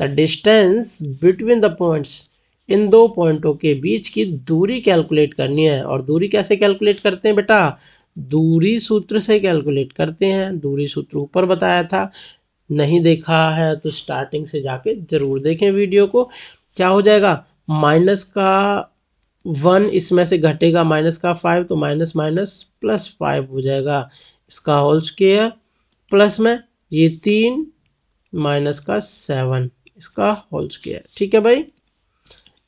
The distance between the points, इन दो पॉइंटों के बीच की दूरी कैलकुलेट करनी है। और दूरी कैसे कैलकुलेट करते हैं बेटा, दूरी सूत्र से कैलकुलेट करते हैं। दूरी सूत्र ऊपर बताया था, नहीं देखा है तो स्टार्टिंग से जाके जरूर देखें वीडियो को। क्या हो जाएगा, माइनस का 1 इसमें से घटेगा, माइनस का 5 तो माइनस माइनस +5 हो जाएगा, इसका होल स्क्वायर, प्लस में ये 3 माइनस का 7 इसका होल स्क्वायर। ठीक है भाई,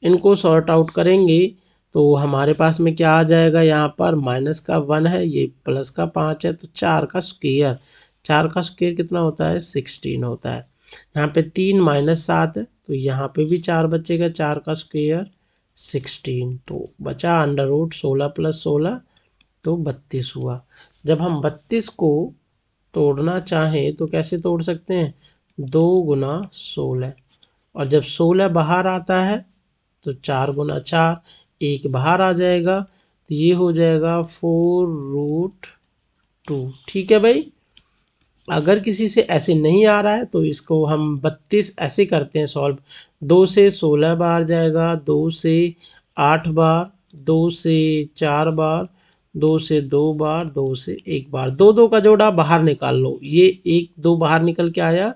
इनको सॉर्ट आउट करेंगे तो हमारे पास में क्या आ जाएगा, यहाँ पर माइनस का 1 है, ये प्लस का 5 है, तो 4 का स्क्वायर, 4 का स्क्वायर कितना होता है, 16 होता है। यहाँ पे 3 -7 है, तो यहाँ पे भी 4 बचेगा, 4 का स्क्वायर 16, तो बचा √ 16 + 16 तो 32 हुआ। जब हम 32 को तोड़ना चाहें तो कैसे तोड़ सकते हैं, 2 × 16, और जब 16 बाहर आता है तो 4 × 4, 1 बाहर आ जाएगा, तो ये हो जाएगा 4√2। ठीक है भाई, अगर किसी से ऐसे नहीं आ रहा है तो इसको हम 32 ऐसे करते हैं सॉल्व, 2 से 16 बार जाएगा, 2 से 8 बार, 2 से 4 बार, 2 से 2 बार, 2 से 1 बार, 2 2 का जोड़ा बाहर निकाल लो, ये 1 2 बाहर निकल के आया,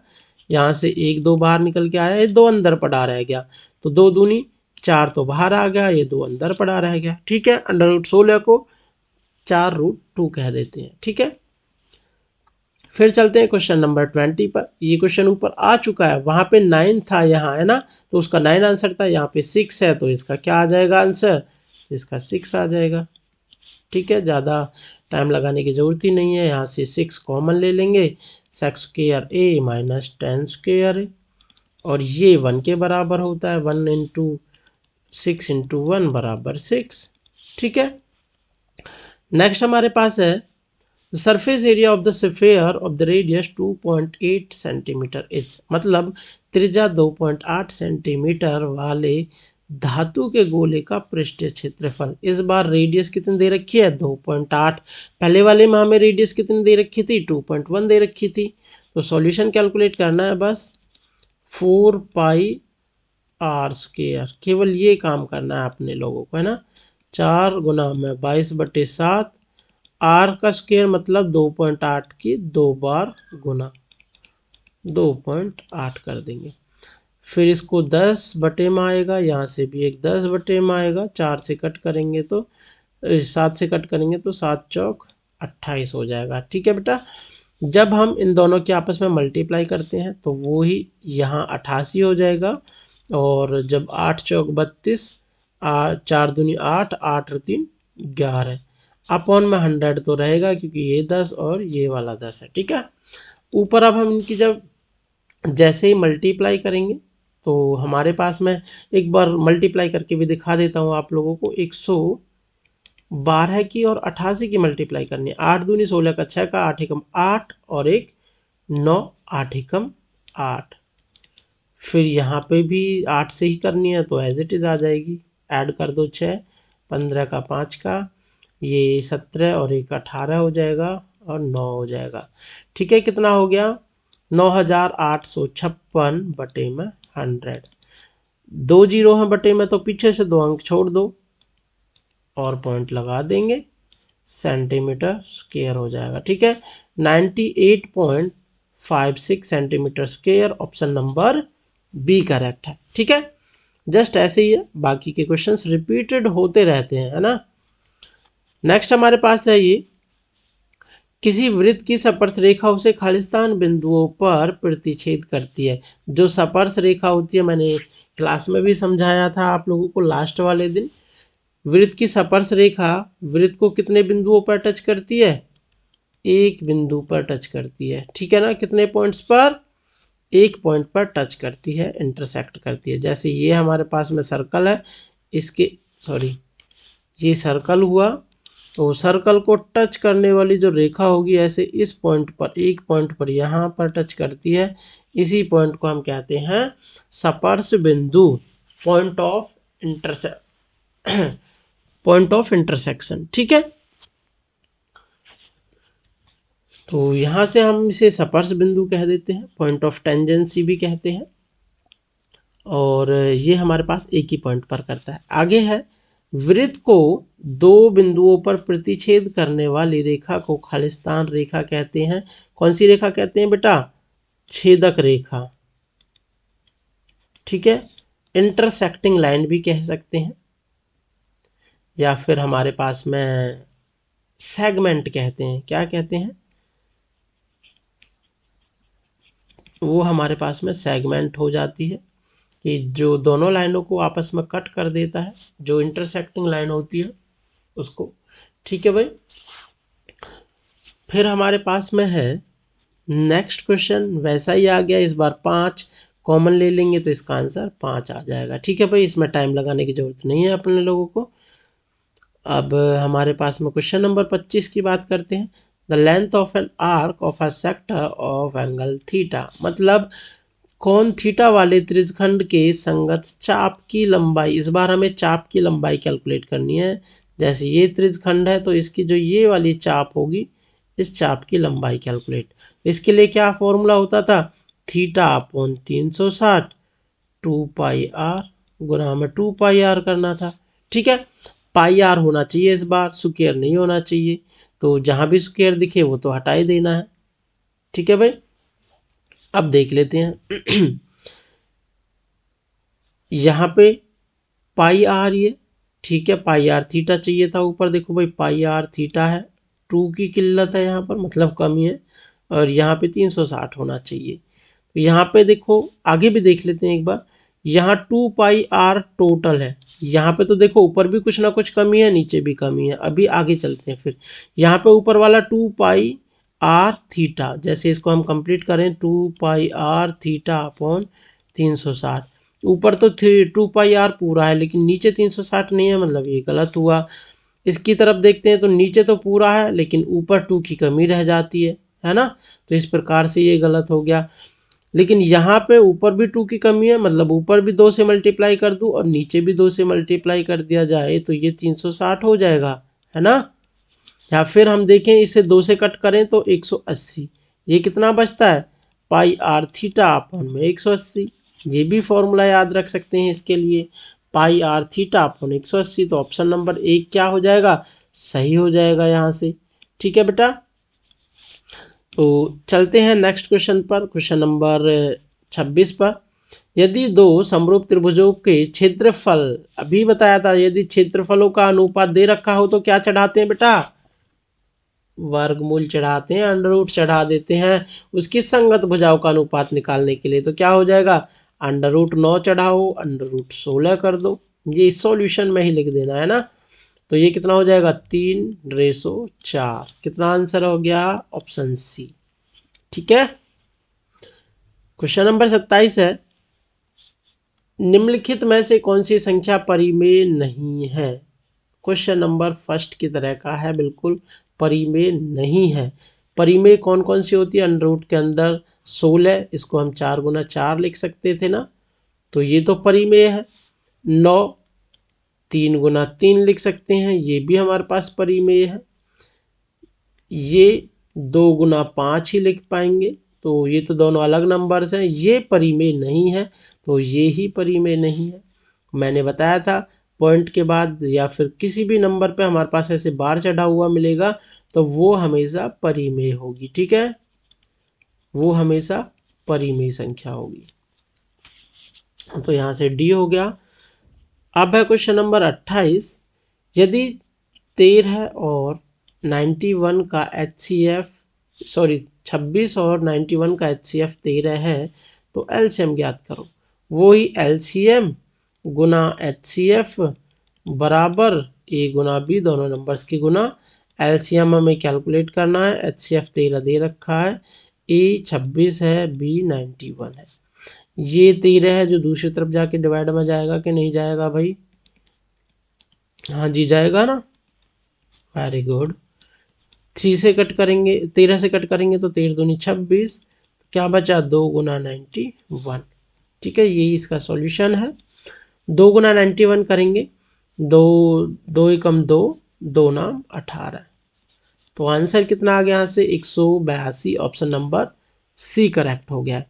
यहाँ से 1 2 बाहर निकल के आया, ये 2 अंदर पड़ा रह गया, तो 2 दूनी 4 तो बाहर आ गया, ये 2 अंदर पड़ा रह गया। ठीक है, √16 को 4√2 कह देते हैं। ठीक है, फिर चलते हैं क्वेश्चन नंबर 20 पर। ये क्वेश्चन ऊपर आ चुका है, वहां पे 9 था, यहाँ है ना, तो उसका 9 आंसर था, यहाँ पे 6 है, तो इसका क्या आ जाएगा आंसर, इसका 6 आ जाएगा। ठीक है, ज़्यादा टाइम लगाने की जरूरत ही नहीं है, यहाँ से 6 कॉमन ले लेंगे, sec² a - 10² a, और ये 1 के बराबर होता है, 1 × 6 × 1 = 6। ठीक है, नेक्स्ट हमारे पास है surface area of the sphere of the radius 2.8 centimetre is, मतलब त्रिज्या 2.8 सेंटीमीटर वाले धातु के गोले का पृष्ठीय क्षेत्रफल। इस बार रेडियस कितनी दे रखी है, 2.8, पहले वाले में हमें रेडियस कितनी दे रखी थी, 2.1 दे रखी थी। तो सॉल्यूशन कैलकुलेट करना है बस, 4πr², केवल ये काम करना है अपने लोगों को, है ना, 4 × 22/7, r का स्क्वायर मतलब 2.8 की 2 बार गुना 2.8 कर देंगे, फिर इसको 10 बटे में आएगा, यहाँ से भी एक 10 बटे में आएगा, 4 से कट करेंगे तो 7 से कट करेंगे तो 7 चौक 28 हो जाएगा। ठीक है बेटा, जब हम इन दोनों के आपस में मल्टीप्लाई करते हैं तो वो ही यहाँ 88 हो जाएगा, और जब 8 चौक 32, 4 दूनी 8, 8 और 3 11, अपॉन में 100 तो रहेगा क्योंकि ये 10 और ये वाला 10 है। ठीक है, ऊपर अब हम इनकी जब जैसे ही मल्टीप्लाई करेंगे तो हमारे पास में एक बार मल्टीप्लाई करके भी दिखा देता हूँ आप लोगों को, 112 की और 88 की मल्टीप्लाई करनी है, 8 दूनी 16 का 6 का 8 एकम 8 और 1 9, 8 एकम 8, फिर यहाँ पे भी 8 से ही करनी है तो एज इट इज आ जाएगी, ऐड कर दो 6, 15 का 5 का, ये 17 और 1 18 हो जाएगा और 9 हो जाएगा। ठीक है, कितना हो गया, 9856 बटे में 100, 2 जीरो हैं बटे में तो पीछे से 2 अंक छोड़ दो और पॉइंट लगा देंगे, सेंटीमीटर स्क्वायर हो जाएगा। ठीक है, 98.56 centimetre square, option number B correct है। ठीक है, जस्ट ऐसे ही है, बाकी के क्वेश्चंस रिपीटेड होते रहते हैं, है ना। नेक्स्ट हमारे पास है ये किसी वृत्त की स्पर्श रेखा उसे खालिस्तान बिंदुओं पर प्रतिच्छेद करती है। जो स्पर्श रेखा होती है, मैंने क्लास में भी समझाया था आप लोगों को लास्ट वाले दिन। वृत्त की स्पर्श रेखा वृत्त को कितने बिंदुओं पर टच करती है? एक बिंदु पर टच करती है, ठीक है ना। कितने पॉइंट्स पर? एक पॉइंट पर टच करती है, इंटरसेक्ट करती है। जैसे ये हमारे पास में सर्कल है, इसके सॉरी ये सर्कल हुआ, तो सर्कल को टच करने वाली जो रेखा होगी ऐसे इस पॉइंट पर, एक पॉइंट पर यहाँ पर टच करती है। इसी पॉइंट को हम कहते हैं स्पर्श बिंदु, पॉइंट ऑफ इंटरसेक्शन, ठीक है। तो यहां से हम इसे स्पर्श बिंदु कह देते हैं, पॉइंट ऑफ टेंजेंसी भी कहते हैं। और ये हमारे पास एक ही पॉइंट पर करता है। आगे है, वृत्त को दो बिंदुओं पर प्रतिच्छेद करने वाली रेखा को खालिस्तान रेखा कहते हैं। कौन सी रेखा कहते हैं बेटा? छेदक रेखा, ठीक है। इंटरसेक्टिंग लाइन भी कह सकते हैं, या फिर हमारे पास में सेगमेंट कहते हैं। क्या कहते हैं? वो हमारे पास में सेगमेंट हो जाती है कि जो दोनों लाइनों को आपस में कट कर देता है, जो इंटरसेक्टिंग लाइन होती है उसको, ठीक है भाई। फिर हमारे पास में है नेक्स्ट क्वेश्चन, वैसा ही आ गया, इस बार 5 कॉमन ले लेंगे तो इसका आंसर 5 आ जाएगा, ठीक है भाई। इसमें टाइम लगाने की जरूरत नहीं है अपने लोगों को। अब हमारे पास में क्वेश्चन नंबर 25 की बात करते हैं। The length of an arc of a sector of angle theta, मतलब कोण थीटा वाले त्रिज्यखंड के संगत चाप की लंबाई। इस बार हमें चाप की लंबाई कैलकुलेट करनी है। जैसे ये त्रिज्यखंड है तो इसकी जो ये वाली चाप होगी, इस चाप की लंबाई कैलकुलेट। इसके लिए क्या फॉर्मूला होता था? थीटा अपॉन 360 2 पाई आर, गुना हमें 2 पाई आर करना था, ठीक है। पाई आर होना चाहिए इस बार, स्क्वायर नहीं होना चाहिए। तो जहां भी स्क्वायर दिखे वो तो हटा ही देना है, ठीक है भाई। अब देख लेते हैं यहाँ पे पाई आर, ये ठीक है, पाई आर थीटा चाहिए था ऊपर। देखो भाई पाई आर थीटा है, 2 की किल्लत है यहाँ पर, मतलब कमी है, और यहाँ पे 360 होना चाहिए। तो यहाँ पे देखो, आगे भी देख लेते हैं एक बार। यहाँ 2 पाई आर टोटल है। यहाँ पे तो देखो ऊपर भी कुछ ना कुछ कमी है, नीचे भी कमी है। अभी आगे चलते हैं। फिर यहाँ पे ऊपर वाला 2 पाई आर थीटा, जैसे इसको हम कंप्लीट करें, 2 पाई आर थीटा अपॉन 360। ऊपर तो 2 पाई आर पूरा है, लेकिन नीचे 360 नहीं है, मतलब ये गलत हुआ। इसकी तरफ देखते हैं तो नीचे तो पूरा है, लेकिन ऊपर 2 की कमी रह जाती है ना। तो इस प्रकार से ये गलत हो गया। लेकिन यहाँ पे ऊपर भी 2 की कमी है, मतलब ऊपर भी 2 से मल्टीप्लाई कर दूं और नीचे भी 2 से मल्टीप्लाई कर दिया जाए तो ये 360 हो जाएगा, है ना। या फिर हम देखें इसे 2 से कट करें तो 180। ये कितना बचता है? पाई आर थीटा अपॉन में 180। ये भी फॉर्मूला याद रख सकते हैं इसके लिए, पाई आर थीटा अपॉन 180। तो ऑप्शन नंबर 1 क्या हो जाएगा? सही हो जाएगा यहाँ से, ठीक है बेटा। तो चलते हैं नेक्स्ट क्वेश्चन पर, क्वेश्चन नंबर 26 पर। यदि दो समरूप त्रिभुजों के क्षेत्रफल, अभी बताया था, यदि क्षेत्रफलों का अनुपात दे रखा हो तो क्या चढ़ाते हैं बेटा? वर्गमूल चढ़ाते हैं, अंडर रूट चढ़ा देते हैं। उसकी संगत भुजाओं का अनुपात निकालने के लिए तो क्या हो जाएगा? अंडर रूट 9 चढ़ाओ, अंडर रूट 16 कर दो। ये सॉल्यूशन में ही लिख देना है ना। तो ये कितना हो जाएगा? 3/4। कितना आंसर हो गया? ऑप्शन सी, ठीक है। क्वेश्चन नंबर 27 है, निम्नलिखित में से कौन सी संख्या परिमेय नहीं है? क्वेश्चन नंबर फर्स्ट की तरह का है, बिल्कुल परिमेय नहीं है। परिमेय कौन कौन सी होती है? अंडर रूट के अंदर 16, इसको हम 4 गुना 4 लिख सकते थे ना, तो ये तो परिमेय है। 9 3 गुना 3 लिख सकते हैं, ये भी हमारे पास परिमेय है। ये 2 गुना 5 ही लिख पाएंगे, तो ये तो दोनों अलग नंबर्स हैं, ये परिमेय नहीं है, तो ये ही परिमेय नहीं है। मैंने बताया था पॉइंट के बाद या फिर किसी भी नंबर पे हमारे पास ऐसे बार चढ़ा हुआ मिलेगा तो वो हमेशा परिमेय होगी, ठीक है, वो हमेशा परिमेय संख्या होगी। तो यहां से डी हो गया। अब है क्वेश्चन नंबर 28, यदि 13 और 91 का HCF, सॉरी 26 और 91 का HCF 13 है, तो LCM ज्ञात करो। वही LCM गुना HCF बराबर A गुना B, दोनों नंबर्स की गुना। LCM हमें कैलकुलेट करना है, HCF 13 दे रखा है, A 26 है, B 91 है। ये 13 है जो दूसरी तरफ जाके डिवाइड में जाएगा कि नहीं जाएगा भाई? हाँ जी जाएगा ना, वेरी गुड। 3 से कट करेंगे, 13 से कट करेंगे तो 13 दूनी 26, क्या बचा 2 गुना 91। ठीक है, यही इसका सॉल्यूशन है। 2 गुना 91 करेंगे, 2 2 एकम 2, 2 नाम 18। तो आंसर कितना आ गया यहाँ से? 182। ऑप्शन नंबर सी करेक्ट हो गया है।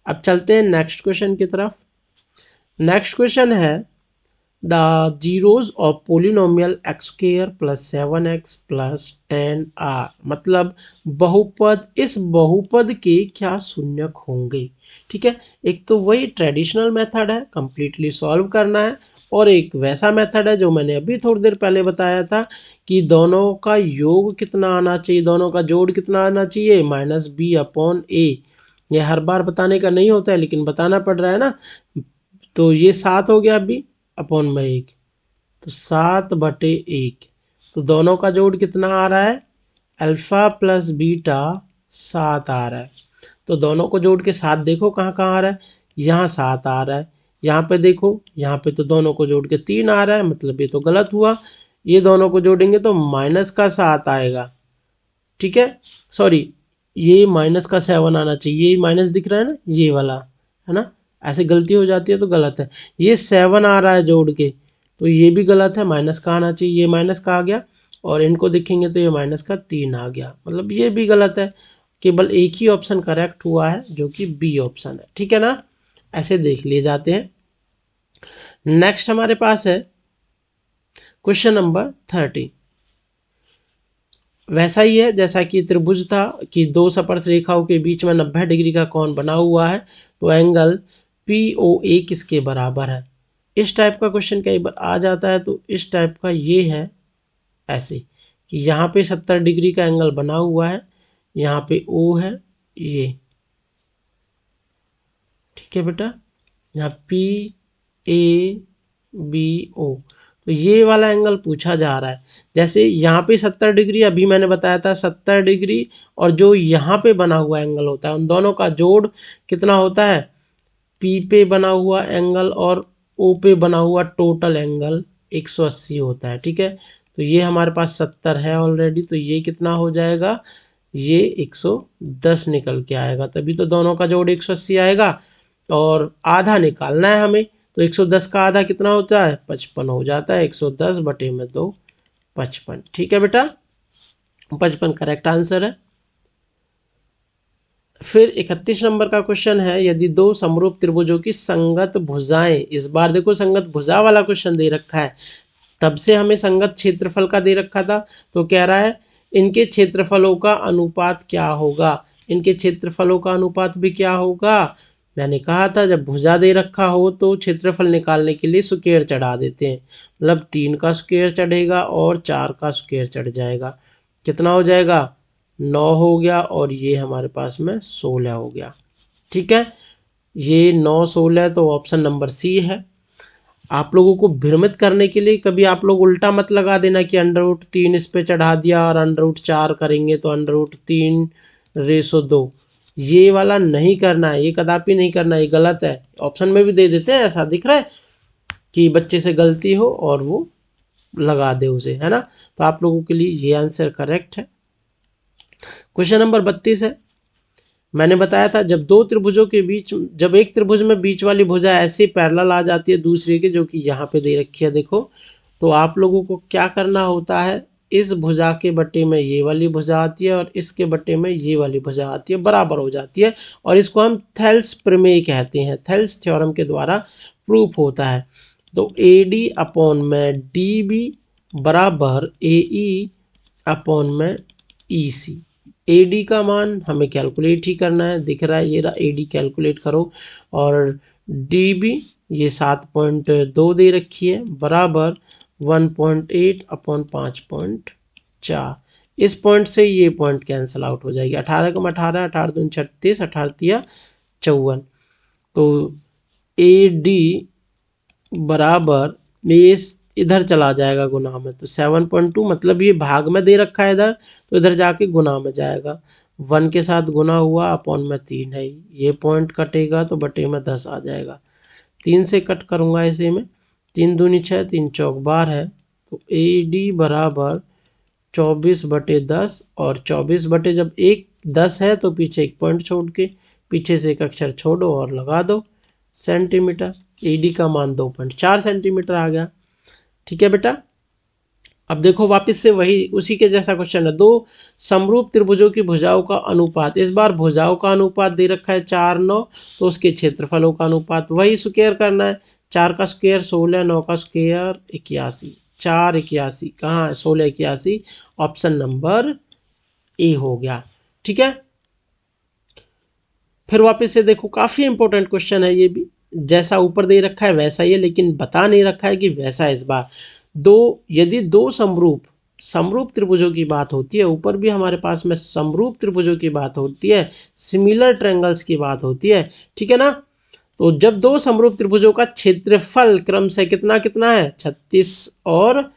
अब चलते हैं नेक्स्ट क्वेश्चन की तरफ। नेक्स्ट क्वेश्चन है the zeros of polynomial x square plus 7x plus 10 are, मतलब बहुपद, इस बहुपद के क्या शून्यक होंगे। ठीक है, एक तो वही ट्रेडिशनल मेथड है, कंप्लीटली सॉल्व करना है, और एक वैसा मेथड है जो मैंने अभी थोड़ी देर पहले बताया था कि दोनों का योग कितना आना चाहिए, दोनों का जोड़ कितना आना चाहिए, -b/a। ये हर बार बताने का नहीं होता है लेकिन बताना पड़ रहा है ना। तो ये 7 हो गया b अपॉन में 1, तो 7/1। तो दोनों का जोड़ कितना आ रहा है? अल्फा प्लस बीटा 7 आ रहा है। तो दोनों को जोड़ के 7 देखो कहाँ कहाँ आ रहा है, यहाँ 7 आ रहा है, यहाँ पे देखो, यहाँ पे तो दोनों को जोड़ के 3 आ रहा है, मतलब ये तो गलत हुआ। ये दोनों को जोड़ेंगे तो माइनस का 7 आएगा। ठीक है, सॉरी, ये माइनस का 7 आना चाहिए, ये माइनस दिख रहा है ना, ये वाला है ना, ऐसे गलती हो जाती है तो गलत है। ये 7 आ रहा है जोड़ के, तो ये भी गलत है, माइनस का आना चाहिए, ये माइनस का आ गया। और इनको देखेंगे तो ये माइनस का 3 आ गया, मतलब ये भी गलत है। केवल एक ही ऑप्शन करेक्ट हुआ है जो कि बी ऑप्शन है। ठीक है ना, ऐसे देख लिए जाते हैं। नेक्स्ट हमारे पास है क्वेश्चन नंबर 30। वैसा ही है जैसा कि त्रिभुज था कि दो स्पर्श रेखाओं के बीच में 90 डिग्री का कोण बना हुआ है, तो एंगल POA किसके बराबर है। इस टाइप का क्वेश्चन कई बार आ जाता है, तो इस टाइप का ये है ऐसे कि यहाँ पे 70 डिग्री का एंगल बना हुआ है, यहाँ पे O है ये। ठीक है बेटा, यहाँ PABO, तो ये वाला एंगल पूछा जा रहा है। जैसे यहाँ पे 70 डिग्री अभी मैंने बताया था, 70 डिग्री और जो यहाँ पे बना हुआ एंगल होता है, उन दोनों का जोड़ कितना होता है? P पे बना हुआ एंगल और O पे बना हुआ टोटल एंगल 180 होता है। ठीक है, तो ये हमारे पास 70 है ऑलरेडी, तो ये कितना हो जाएगा? ये 110 निकल के आएगा, तभी तो दोनों का जोड़ 180 आएगा। और आधा निकालना है हमें, तो 110 का आधा कितना होता है? 55 हो जाता है। 110/2 55। ठीक है बेटा, 55 करेक्ट आंसर है। फिर 31 नंबर का क्वेश्चन है, यदि दो समरूप त्रिभुजों की संगत भुजाएं, इस बार देखो संगत भुजा वाला क्वेश्चन दे रखा है, तब से हमें संगत क्षेत्रफल का दे रखा था, तो कह रहा है इनके क्षेत्रफलों का अनुपात क्या होगा। इनके क्षेत्रफलों का अनुपात भी क्या होगा? मैंने कहा था जब भुजा दे रखा हो तो क्षेत्रफल निकालने के लिए स्क्वायर चढ़ा देते हैं, मतलब 3 का स्क्वायर चढ़ेगा और 4 का स्क्वायर चढ़ जाएगा, कितना हो जाएगा? 9 हो गया, और ये हमारे पास में 16 हो गया। ठीक है, ये 9 16, तो ऑप्शन नंबर सी है। आप लोगों को भ्रमित करने के लिए कभी आप लोग उल्टा मत लगा देना कि √3 इस पे चढ़ा दिया और √4 करेंगे तो √3/2, ये वाला नहीं करना है, ये कदापि नहीं करना, ये गलत है। ऑप्शन में भी दे देते हैं, ऐसा दिख रहा है कि बच्चे से गलती हो और वो लगा दे उसे, है ना। तो आप लोगों के लिए ये आंसर करेक्ट है। क्वेश्चन नंबर 32 है, मैंने बताया था जब दो त्रिभुजों के बीच, जब एक त्रिभुज में बीच वाली भुजा ऐसे पैरेलल आ जाती है दूसरे के, जो कि यहाँ पे दे रखी है देखो, तो आप लोगों को क्या करना होता है, इस भुजा के बट्टे में ये वाली भुजा आती है और इसके बट्टे में ये वाली भुजा आती है, बराबर हो जाती है, और इसको हम थेल्स प्रमेय कहते हैं, थेल्स थ्योरम के द्वारा प्रूफ होता है। तो AD अपॉन में DB बराबर AE अपॉन में EC। AD का मान हमें कैलकुलेट ही करना है, दिख रहा है ये रहा, AD कैलकुलेट करो, और DB ये 7.2 दे रखी है, बराबर 1.8 अपॉन 5.4। इस पॉइंट से ये पॉइंट कैंसिल आउट हो जाएगी। 18 कम 18, 18 दूनी 36, 18 तिया 54। तो ए डी बराबर ये इधर चला जाएगा गुना में, तो 7.2, मतलब ये भाग में दे रखा है इधर, तो इधर जाके गुना में जाएगा। 1 के साथ गुना हुआ, अपॉन में 3 है, ये पॉइंट कटेगा तो बटे में 10 आ जाएगा। 3 से कट करूंगा इसे में, 3 दूनी 6, 3 चौक 12 है, तो ए डी बराबर 24/10, और 24 जब 10 है तो पीछे एक पॉइंट छोड़ के पीछे से एक अक्षर छोड़ो और लगा दो सेंटीमीटर। एडी का मान 2.4 सेंटीमीटर आ गया। ठीक है बेटा। अब देखो वापस से वही उसी के जैसा क्वेश्चन है। दो समरूप त्रिभुजों की भुजाओं का अनुपात, इस बार भुजाओं का अनुपात दे रखा है 4, 9, तो उसके क्षेत्रफलों का अनुपात वही स्क्वायर करना है। 4 का स्क्वायर 16, 9 का स्क्वायर 81, 4 81, कहाँ है 16 81, ऑप्शन नंबर ए हो गया। ठीक है। फिर वापस से देखो, काफी इंपॉर्टेंट क्वेश्चन है ये भी, जैसा ऊपर दे रखा है वैसा ही है, लेकिन बता नहीं रखा है कि वैसा है। इस बार यदि दो समरूप त्रिभुजों की बात होती है, ऊपर भी हमारे पास में समरूप त्रिभुजों की बात होती है, सिमिलर ट्रायंगल्स की बात होती है, ठीक है ना। तो जब दो समरूप त्रिभुजों का क्षेत्रफल क्रम से कितना कितना है, 36 और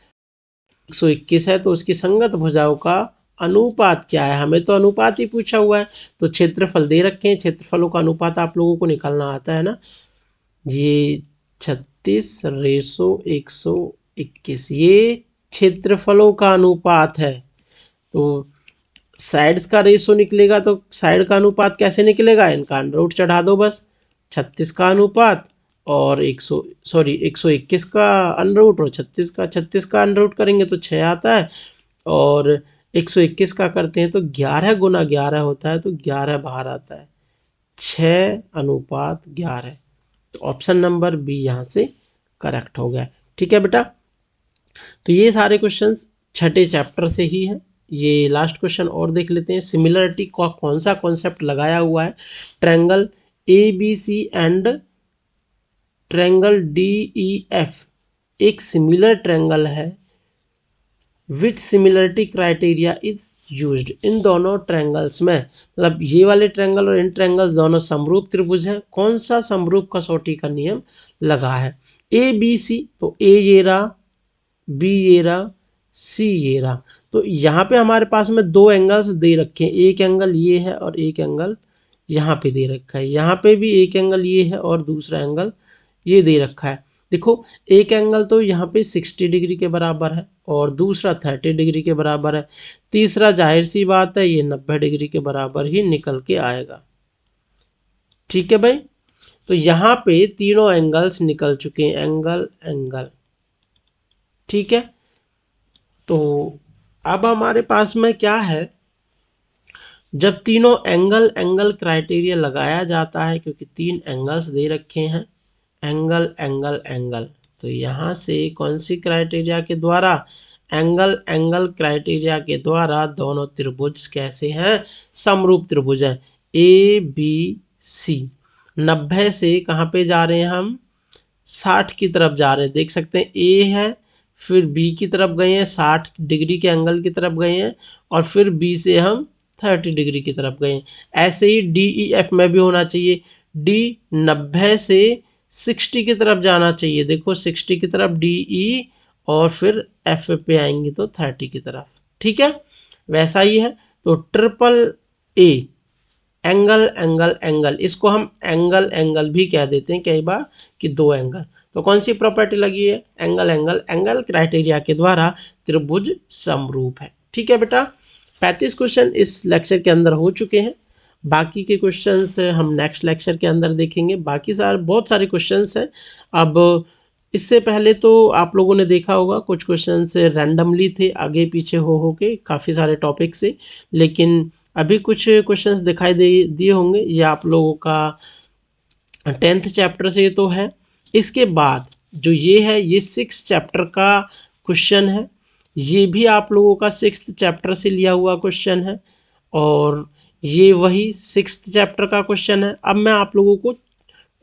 121 है, तो उसकी संगत भुजाओं का अनुपात क्या है। हमें तो अनुपात ही पूछा हुआ है, तो क्षेत्रफल दे रखे हैं, क्षेत्रफलों का अनुपात आप लोगों को निकालना आता है ना। ये 36:121, ये क्षेत्रफलों का अनुपात है। तो साइड्स का रेशो निकलेगा, तो साइड का अनुपात कैसे निकलेगा, इनका अंडर रूट चढ़ा दो बस। 36 का अनुपात और 121 का अंडर रूट, और 36 का अंडर रूट करेंगे तो 6 आता है, और 121 का करते हैं तो 11 गुना 11 होता है, तो 11 बाहर आता है, 6:11। तो ऑप्शन नंबर बी यहाँ से करेक्ट हो गया। ठीक है बेटा। तो ये सारे क्वेश्चंस छठे चैप्टर से ही है। ये लास्ट क्वेश्चन और देख लेते हैं। सिमिलरिटी का कौन सा कॉन्सेप्ट लगाया हुआ है, triangle ABC and triangle DEF एक सिमिलर ट्रायंगल है, विच सिमिलरिटी क्राइटेरिया इज यूज्ड। इन दोनों ट्रायंगल्स में, मतलब ये वाले ट्रायंगल और इन ट्रायंगल्स दोनों समरूप त्रिभुज हैं, कौन सा समरूप कसौटी का नियम लगा है। ABC, तो ए ये रहा, बी ये रहा, सी ये रहा। तो यहाँ पे हमारे पास में दो एंगल्स दे रखे हैं, एक एंगल ये है और एक एंगल यहाँ पे दे रखा है। यहाँ पे भी एक एंगल ये है और दूसरा एंगल ये दे रखा है। देखो एक एंगल तो यहाँ पे 60 डिग्री के बराबर है और दूसरा 30 डिग्री के बराबर है। तीसरा जाहिर सी बात है ये 90 डिग्री के बराबर ही निकल के आएगा। ठीक है भाई। तो यहाँ पे तीनों एंगल्स निकल चुके हैं, एंगल। ठीक है। तो अब हमारे पास में क्या है, जब तीनों एंगल क्राइटेरिया लगाया जाता है, क्योंकि 3 एंगल्स दे रखे हैं, एंगल, तो यहां से कौन सी क्राइटेरिया के द्वारा, एंगल क्राइटेरिया के द्वारा दोनों त्रिभुज कैसे हैं, समरूप त्रिभुज है। ABC 90 से कहां पे जा रहे हैं हम, 60 की तरफ जा रहे हैं। देख सकते हैं ए है, फिर बी की तरफ गए हैं, 60 डिग्री के एंगल की तरफ गए हैं, और फिर बी से हम 30 डिग्री की तरफ गए हैं। ऐसे ही DEF में भी होना चाहिए। डी 90 से 60 की तरफ जाना चाहिए। देखो 60 की तरफ DE, और फिर F पे आएंगे तो 30 की तरफ। ठीक है, वैसा ही है। तो AAA एंगल, इसको हम एंगल भी कह देते हैं कई बार, कि दो एंगल। तो कौन सी प्रॉपर्टी लगी है, एंगल क्राइटेरिया के द्वारा त्रिभुज समरूप है। ठीक है बेटा। 35 क्वेश्चन इस लेक्चर के अंदर हो चुके हैं। बाकी के क्वेश्चंस हम नेक्स्ट लेक्चर के अंदर देखेंगे। बाकी बहुत सारे क्वेश्चंस हैं। अब इससे पहले तो आप लोगों ने देखा होगा कुछ क्वेश्चंस रैंडमली थे, आगे पीछे हो के काफ़ी सारे टॉपिक से, लेकिन अभी कुछ क्वेश्चंस दिखाई दिए होंगे। ये आप लोगों का 10th चैप्टर से तो है। इसके बाद जो ये है, ये 6th चैप्टर का क्वेश्चन है। ये भी आप लोगों का 6th चैप्टर से लिया हुआ क्वेश्चन है, और ये वही 6th चैप्टर का क्वेश्चन है। अब मैं आप लोगों को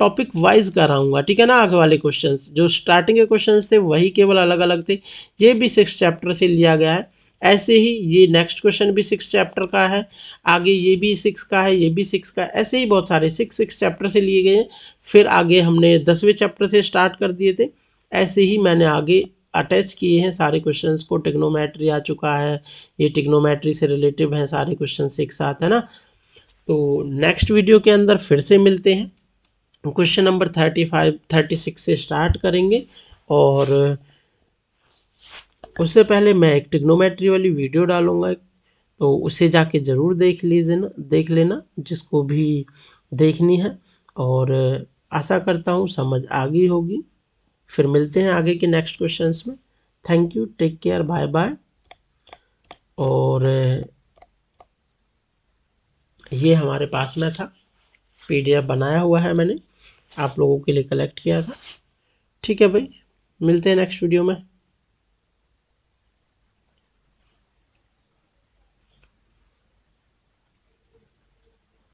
टॉपिक वाइज कराऊंगा, ठीक है ना। आगे वाले क्वेश्चंस जो स्टार्टिंग के क्वेश्चंस थे वही केवल अलग अलग थे, ये भी 6th चैप्टर से लिया गया है। ऐसे ही ये नेक्स्ट क्वेश्चन भी 6 चैप्टर का है, आगे ये भी 6 का है, ये भी 6 का है, ऐसे ही बहुत सारे 6 चैप्टर से लिए गए हैं। फिर आगे हमने 10वें चैप्टर से स्टार्ट कर दिए थे, ऐसे ही मैंने आगे अटैच किए हैं सारे क्वेश्चंस को। टिग्नोमेट्री आ चुका है, ये टिग्नोमेट्री से रिलेटिव हैं सारे क्वेश्चन एक साथ, है ना। तो नेक्स्ट वीडियो के अंदर फिर से मिलते हैं, क्वेश्चन नंबर 35 36 से स्टार्ट करेंगे। और उससे पहले मैं एक टिग्नोमेट्री वाली वीडियो डालूंगा, तो उसे जाके ज़रूर देख लेना जिसको भी देखनी है। और आशा करता हूँ समझ आ गई होगी। फिर मिलते हैं आगे के नेक्स्ट क्वेश्चंस में। Thank you, take care, bye bye. और ये हमारे पास में था, पीडीएफ बनाया हुआ है मैंने, आप लोगों के लिए कलेक्ट किया था। ठीक है भाई, मिलते हैं नेक्स्ट वीडियो में।